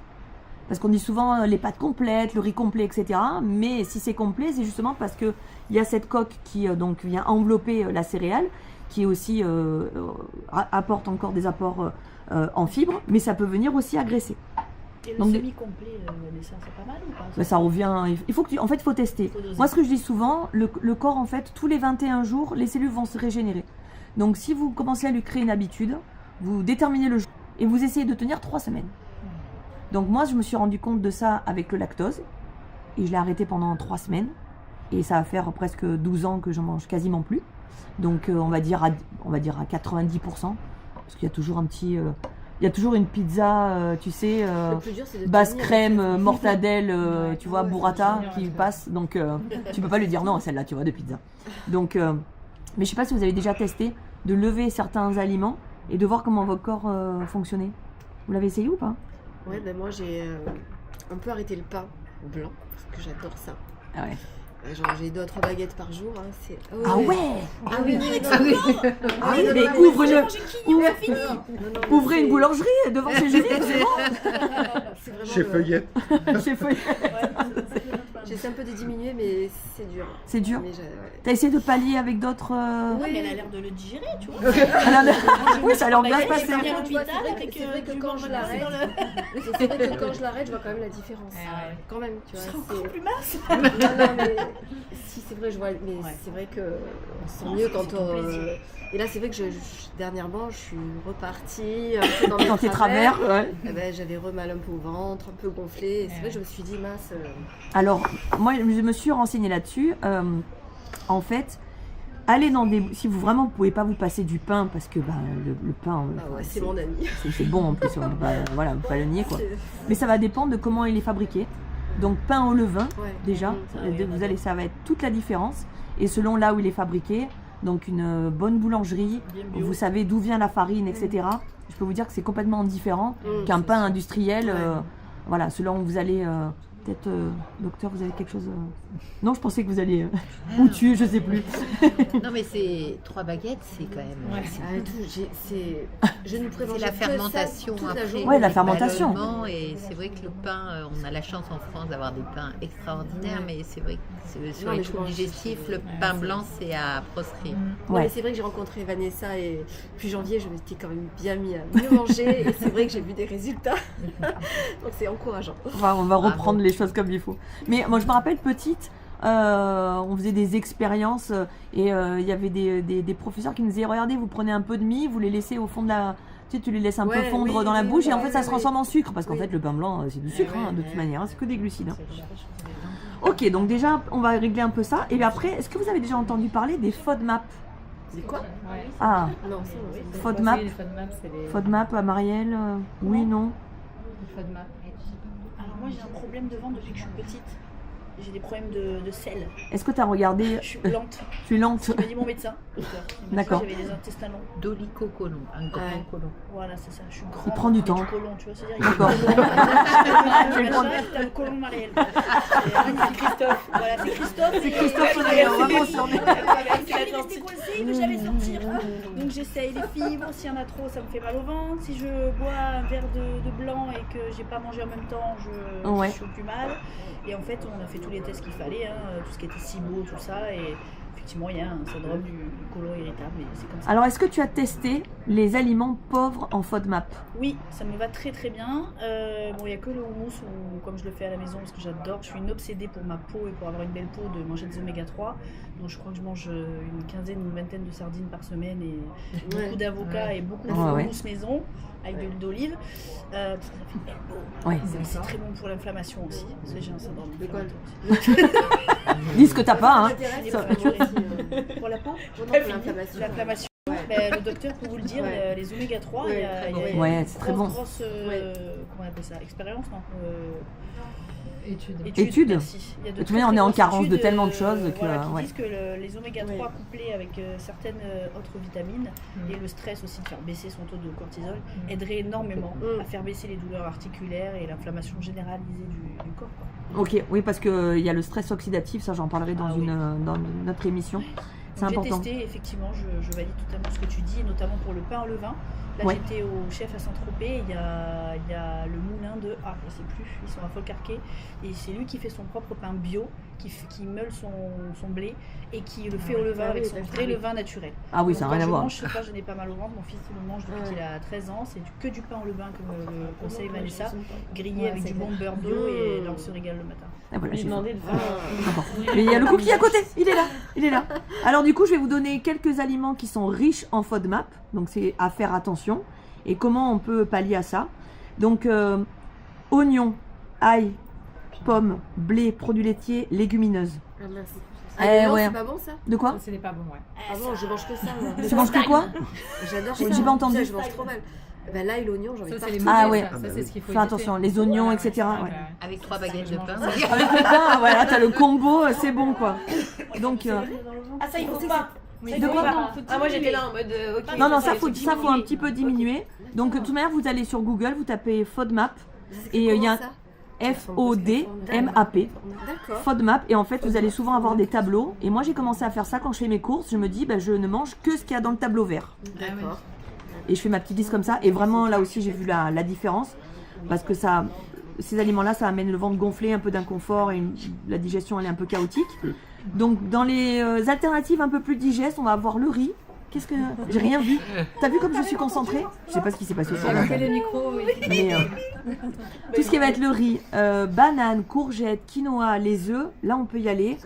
Parce qu'on dit souvent les pâtes complètes, le riz complet, etc. Mais si c'est complet, c'est justement parce qu'il y a cette coque qui donc vient envelopper la céréale, qui aussi apporte encore des apports en fibres, mais ça peut venir aussi agresser. Et le Donc, semi-complet, c'est pas mal ou pas? Ben, ça revient. Il faut en fait, il faut tester. Moi, ce que je dis souvent, le corps, en fait, tous les 21 jours, les cellules vont se régénérer. Donc, si vous commencez à lui créer une habitude, vous déterminez le jour et vous essayez de tenir 3 semaines. Donc, moi, je me suis rendu compte de ça avec le lactose et je l'ai arrêté pendant 3 semaines. Et ça va faire presque 12 ans que je mange quasiment plus. Donc, on va dire à 90%. Parce qu'il y a toujours un petit... il y a toujours une pizza, tu sais, basse crème, mortadelle, tu vois, burrata qui passe. Donc, tu peux pas lui dire non à celle-là, tu vois, de pizza. Donc, mais je sais pas si vous avez déjà testé de lever certains aliments et de voir comment votre corps fonctionnait. Vous l'avez essayé ou pas? Ouais, ben moi j'ai un peu arrêté le pain blanc parce que j'adore ça. Ah ouais. Genre j'ai 2 à 3 baguettes par jour. Hein, c'est... Ah ouais. Ah oui, mais ouvrez une boulangerie devant chez Julie, c'est bon. Chez Feuillette. Chez Feuillette. J'essaie un peu de diminuer, mais c'est dur. C'est dur. Ouais. T'as essayé de pallier avec d'autres... Oui, mais elle a l'air de le digérer, tu vois. Oui, ça a l'air bien se passer. C'est vrai que quand je l'arrête, je vois quand même la différence. Quand même, tu vois. C'est encore plus mince. Non, mais si c'est vrai, je vois. Mais c'est vrai que on se sent mieux quand on. Et là, c'est vrai que dernièrement, je suis repartie un peu dans mes travers. Ouais. J'avais mal un peu au ventre, un peu gonflé. Et c'est vrai que je me suis dit, mince. Alors, moi, je me suis renseignée là-dessus. En fait, allez dans des... Si vous vraiment pouvez pas vous passer du pain, parce que le pain... c'est mon ami. C'est bon en plus, on peut pas le nier, quoi. Mais ça va dépendre de comment il est fabriqué. Donc, pain au levain, déjà, ça va être toute la différence. Et selon là où il est fabriqué, donc une bonne boulangerie, vous savez d'où vient la farine, etc. Je peux vous dire que c'est complètement différent qu'un pain industriel. Voilà, selon où vous allez... Peut-être, docteur, vous avez quelque chose... Non, je pensais que vous alliez... ou tuer, je sais plus. Non, mais c'est 3 baguettes, c'est quand même... Je ne prévois c'est la fermentation après. Ouais, la fermentation. Et c'est vrai que le pain, on a la chance en France d'avoir des pains extraordinaires, mais c'est vrai que sur les troubles digestifs, le pain blanc, c'est à proscrire. Ouais. Mais c'est vrai que j'ai rencontré Vanessa et puis janvier, je m'étais quand même bien mis à mieux manger et c'est vrai que j'ai vu des résultats. Donc c'est encourageant. On va reprendre les choses comme il faut. Mais moi, je me rappelle petite, on faisait des expériences et il y avait des professeurs qui nous disaient regardez, vous prenez un peu de mie, vous les laissez au fond de la... Tu les laisses un peu fondre dans la bouche et en fait ça se transforme en sucre parce qu'en fait le pain blanc c'est du sucre de toute manière, c'est que des glucides. Ok, donc déjà, on va régler un peu ça. Et puis après, est-ce que vous avez déjà entendu parler des FODMAP? C'est quoi? Ah, Non, c'est FODMAP. les FODMAP, Marielle, oui, non? FODMAP. Alors moi j'ai un problème de ventre depuis que je suis petite. J'ai des problèmes de sel. Est-ce que tu as regardé? Je suis lente. Tu es lente. Ce que m'a dit mon médecin. D'accord. J'avais des intestins longs. Dolico-colon, un grand colon. Voilà, c'est ça. Je suis grande. Il prend du temps. Colon, tu vois, c'est-à-dire. D'accord. T'as le colon Marielle. C'est Christophe. Voilà, c'est Christophe. C'est Christophe, on va mentionner. C'est coincé, il veut jamais sortir. Donc j'essaye les fibres. S'il y en a trop, ça me fait mal au ventre. Si je bois un verre de blanc et que j'ai pas mangé en même temps, je suis au plus mal. Et en fait, on a fait tous les tests qu'il fallait, tout ce qui était SIBO, tout ça. Et effectivement, il y a un syndrome du côlon irritable. Et c'est comme ça. Alors, est-ce que tu as testé les aliments pauvres en FODMAP? Oui, ça me va très très bien. Bon, il n'y a que le houmous, ou comme je le fais à la maison, parce que j'adore. Je suis une obsédée pour ma peau et pour avoir une belle peau de manger des oméga 3. Donc je crois que je mange une quinzaine, une vingtaine de sardines par semaine et beaucoup d'avocats et beaucoup de houmous maison avec de l'huile d'olive. Parce que ça fait une belle peau. Ouais. C'est très bon pour l'inflammation aussi. Parce que j'ai un syndrome Dis ce que t'as pas, hein. Pour la peau, pour l'inflammation. L'inflammation. Le docteur peut vous le dire, les oméga 3, il y a c'est très bon. Grosse, comment on appelle ça, expérience, non Études. Merci. Il y a de toute manière, on est en carence de tellement de choses qui disent que les oméga 3 couplés avec certaines autres vitamines et le stress aussi de faire baisser son taux de cortisol aiderait énormément à faire baisser les douleurs articulaires et l'inflammation généralisée du corps. Ok, oui, parce qu'il y a le stress oxydatif, ça j'en parlerai dans dans notre émission. C'est important. J'ai testé, effectivement, je valide totalement ce que tu dis, et notamment pour le pain en levain. Là, j'étais au chef à Saint-Tropez, il y a le moulin de, je sais plus, ils sont à Folcarquet, et c'est lui qui fait son propre pain bio, qui meule son blé, et qui le fait au levain avec son vrai levain naturel. Ah oui, ça n'a rien à voir. Je sais pas, je n'ai pas mal au ventre, mon fils il le mange depuis qu'il a 13 ans, c'est que du pain au levain, comme le conseille Vanessa, grillé avec du bon beurre bio, et là on se régale le matin. Ah, voilà, mais il y a le cookie à côté, il est là. Alors du coup, je vais vous donner quelques aliments qui sont riches en FODMAP, donc c'est à faire attention. Et comment on peut pallier à ça? Donc, oignons, ail, pommes, blé, produits laitiers, légumineuses. Ah mince. Ouais. C'est pas bon ça? De quoi? C'est pas bon, ouais. Ah bon, je mange que ça. Moi. Tu manges que quoi? J'adore. J'ai pas entendu. Je mange trop mal. Ben là, et l'oignon, j'en ai pas. Ah ouais. Ça, c'est ce qu'il faut Fais attention, les oignons, etc. Ouais. Avec 3 baguettes de pain. Avec le pain, voilà, t'as le combo, c'est bon quoi. Donc. Ah ça, il faut pas. De quoi? Ah moi j'étais là en mode ok. Non, ça faut un petit peu diminuer. Donc de toute manière, vous allez sur Google, vous tapez FODMAP et il y a FODMAP. FODMAP, et en fait vous allez souvent avoir des tableaux. Et moi j'ai commencé à faire ça quand je fais mes courses. Je me dis, je ne mange que ce qu'il y a dans le tableau vert. D'accord. Et je fais ma petite liste comme ça. Et vraiment là aussi j'ai vu la différence. Parce que ces aliments-là, ça amène le ventre gonflé, un peu d'inconfort et la digestion elle est un peu chaotique. Donc dans les alternatives un peu plus digestes, on va avoir le riz. Qu'est-ce que... J'ai rien vu. T'as vu comme je suis concentrée? Je sais pas ce qui s'est passé au salon. Les micros, oui. Mais tout ce qui va être le riz, banane, courgettes, quinoa, les œufs, là on peut y aller.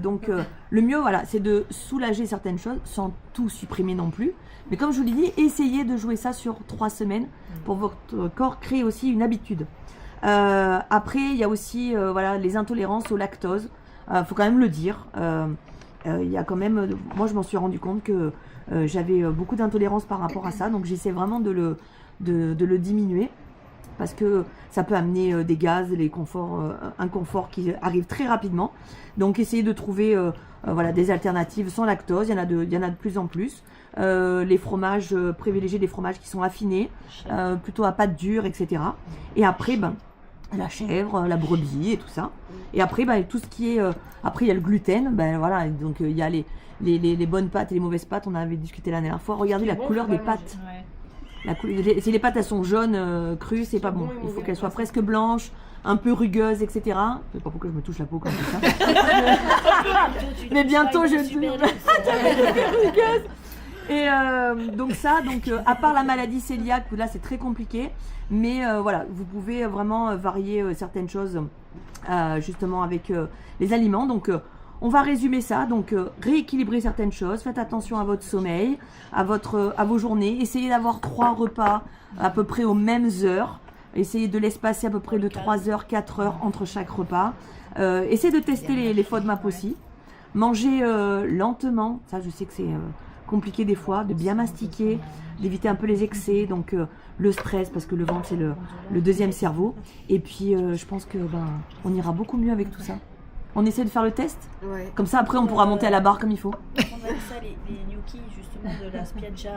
Donc le mieux, voilà, c'est de soulager certaines choses sans tout supprimer non plus. Mais comme je vous l'ai dit, essayez de jouer ça sur 3 semaines pour votre corps créer aussi une habitude. Après, il y a aussi les intolérances au lactose. Faut quand même le dire. Il y a quand même, moi je m'en suis rendu compte que j'avais beaucoup d'intolérance par rapport à ça, donc j'essaie vraiment de le diminuer parce que ça peut amener des gaz, inconforts qui arrivent très rapidement. Donc essayez de trouver des alternatives sans lactose. Il y en a de plus en plus. Les fromages, privilégier des fromages qui sont affinés, plutôt à pâte dure, etc. Et après, la chèvre, la brebis et tout ça. Et après, tout ce qui est... après, il y a le gluten. Donc il y a les bonnes pâtes et les mauvaises pâtes. On avait discuté la dernière fois. Regardez la couleur des pâtes. Si les pâtes elles sont jaunes, crues, c'est pas bon. Il faut qu'elles soient presque blanches, un peu rugueuses, etc. Je sais pas pourquoi je me touche la peau comme ça. Mais bientôt, je... rugueuse. Et donc à part la maladie cœliaque, où là c'est très compliqué, mais vous pouvez vraiment varier certaines choses justement avec les aliments. Donc on va résumer ça, donc rééquilibrer certaines choses, faites attention à votre sommeil, à vos journées, essayez d'avoir 3 repas à peu près aux mêmes heures. Essayez de l'espacer à peu près de 3 heures, 4 heures entre chaque repas. Essayez de tester les FODMAP aussi. Mangez lentement, ça je sais que c'est compliqué des fois, de bien mastiquer, d'éviter un peu les excès, donc le stress, parce que le ventre c'est le deuxième cerveau. Et puis je pense que on ira beaucoup mieux avec tout ça. On essaie de faire le test. Ouais. Comme ça, après, on pourra monter à la barre comme il faut. On a ça, les gnocchis, justement, de la spiaggia,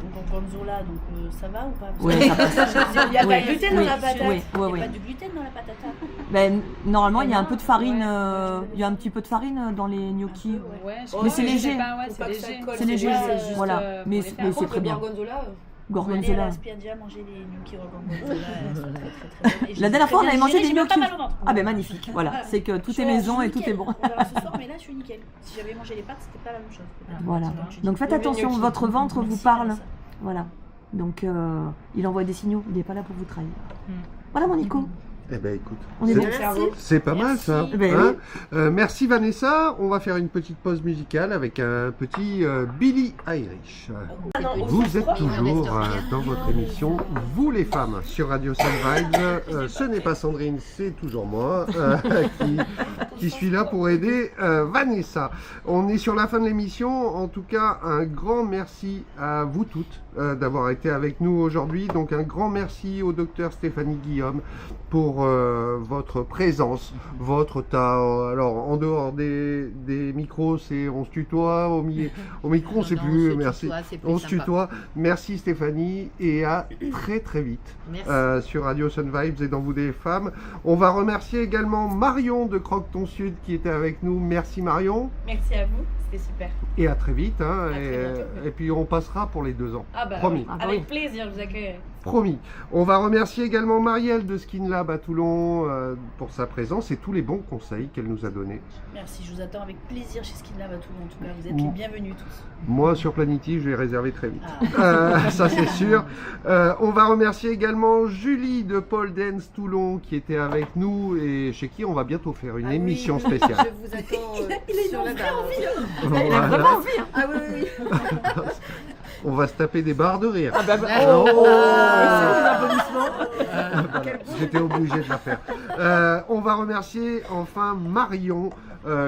donc en gorgonzola, donc ça va ou pas? Oui, ça passe. Il n'y a pas de gluten dans la patate. Oui, Il n'y a pas de gluten dans la patata. Ben, normalement, il y a un peu de farine, il y a un petit peu de farine dans les gnocchis. Mais c'est léger. C'est léger, voilà. Mais c'est très bien. Gorgonzola. Aller à la spiaggia, manger les gnocchis gorgonzola, elles sont très bien. La dernière fois, on avait mangé des gnocchis. gnocchis. Ah ben magnifique, voilà. C'est que tout est maison et tout est bon. On verra ce soir, mais là, je suis nickel. Si j'avais mangé les pâtes, c'était pas la même chose. Voilà. Donc faites attention, votre ventre vous parle. Voilà. Donc il envoie des signaux, il n'est pas là pour vous trahir. Voilà mon Nico. Eh ben écoute, On est bon. c'est pas mal ça. Ben Hein merci Vanessa. On va faire une petite pause musicale avec un petit Billie Eilish. Vous êtes toujours dans votre émission Vous les femmes sur Radio Sun Vibes. Ce n'est pas Sandrine, c'est toujours moi qui suis là pour aider Vanessa. On est sur la fin de l'émission. En tout cas, un grand merci à vous toutes d'avoir été avec nous aujourd'hui. Donc un grand merci au docteur Stéphanie Guillaume pour votre présence, votre tas. Alors en dehors des micros, on se tutoie, au micro on ne sait plus, merci. On se tutoie. Merci Stéphanie et à très très vite sur Radio Sun Vibes et dans Vous des femmes. On va remercier également Marion de Croque-Ton Sud qui était avec nous. Merci Marion. Merci à vous, c'était super. Et à très vite. Hein, très et puis on passera pour les 2 ans. Ah bah, promis. Avec plaisir, je vous accueillerai. Promis. On va remercier également Marielle de Skin Lab à Toulon pour sa présence et tous les bons conseils qu'elle nous a donnés. Merci, je vous attends avec plaisir chez Skin Lab à Toulon. En tout cas, vous êtes les bienvenus tous. Moi, sur Planity, je vais réserver très vite. Ça, c'est sûr. On va remercier également Julie de Pole Dance Toulon qui était avec nous et chez qui on va bientôt faire une émission spéciale. Je vous attends sur la barre. Il a vraiment envie. Hein. Ah oui. On va se taper des barres de rire. J'étais obligé de la faire. On va remercier enfin Marion,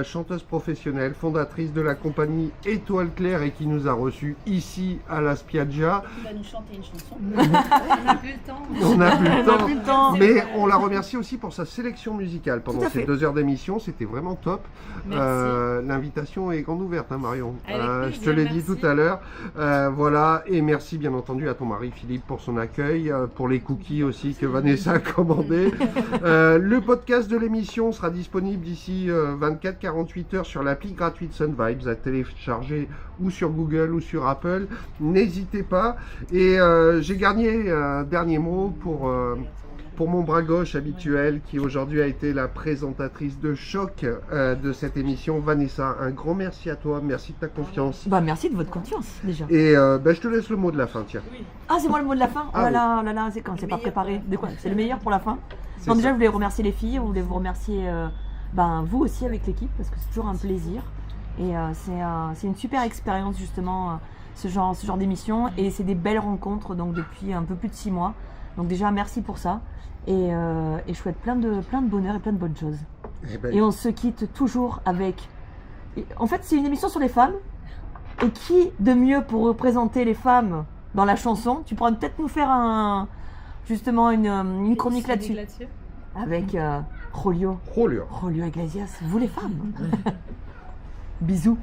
chanteuse professionnelle, fondatrice de la compagnie Étoile Claire et qui nous a reçus ici à la Spiaggia. Il va nous chanter une chanson. On n'a plus le temps. On n'a plus le temps. Mais on la remercie aussi pour sa sélection musicale pendant ces 2 heures d'émission. C'était vraiment top. L'invitation est grande ouverte, hein, Marion. Je te l'ai dit tout à l'heure. Voilà. Et merci bien entendu à ton mari Philippe pour son accueil, pour les cookies aussi que Vanessa a commandé. Le podcast de l'émission sera disponible d'ici 24-48 heures sur l'appli gratuite Sun Vibes à télécharger ou sur Google ou sur Apple. N'hésitez pas. Et j'ai gagné un dernier mot pour mon bras gauche habituel qui aujourd'hui a été la présentatrice de choc de cette émission. Vanessa, un grand merci à toi, merci de ta confiance. Bah merci de votre confiance déjà. Et je te laisse le mot de la fin, tiens. Ah c'est moi le mot de la fin. Oh là là, c'est quand c'est pas préparé. De quoi? C'est le meilleur pour la fin. Non, déjà je voulais remercier les filles, je voulais vous remercier vous aussi avec l'équipe parce que c'est toujours un plaisir. Et c'est une super expérience justement ce genre d'émission et c'est des belles rencontres donc depuis un peu plus de 6 mois. Donc déjà merci pour ça. Et je souhaite plein de bonheur et plein de bonnes choses. Et on se quitte toujours avec... En fait, c'est une émission sur les femmes. Et qui de mieux pour représenter les femmes dans la chanson? Tu pourrais peut-être nous faire justement une chronique là-dessus. Avec Julio Iglesias. Vous les femmes. Bisous.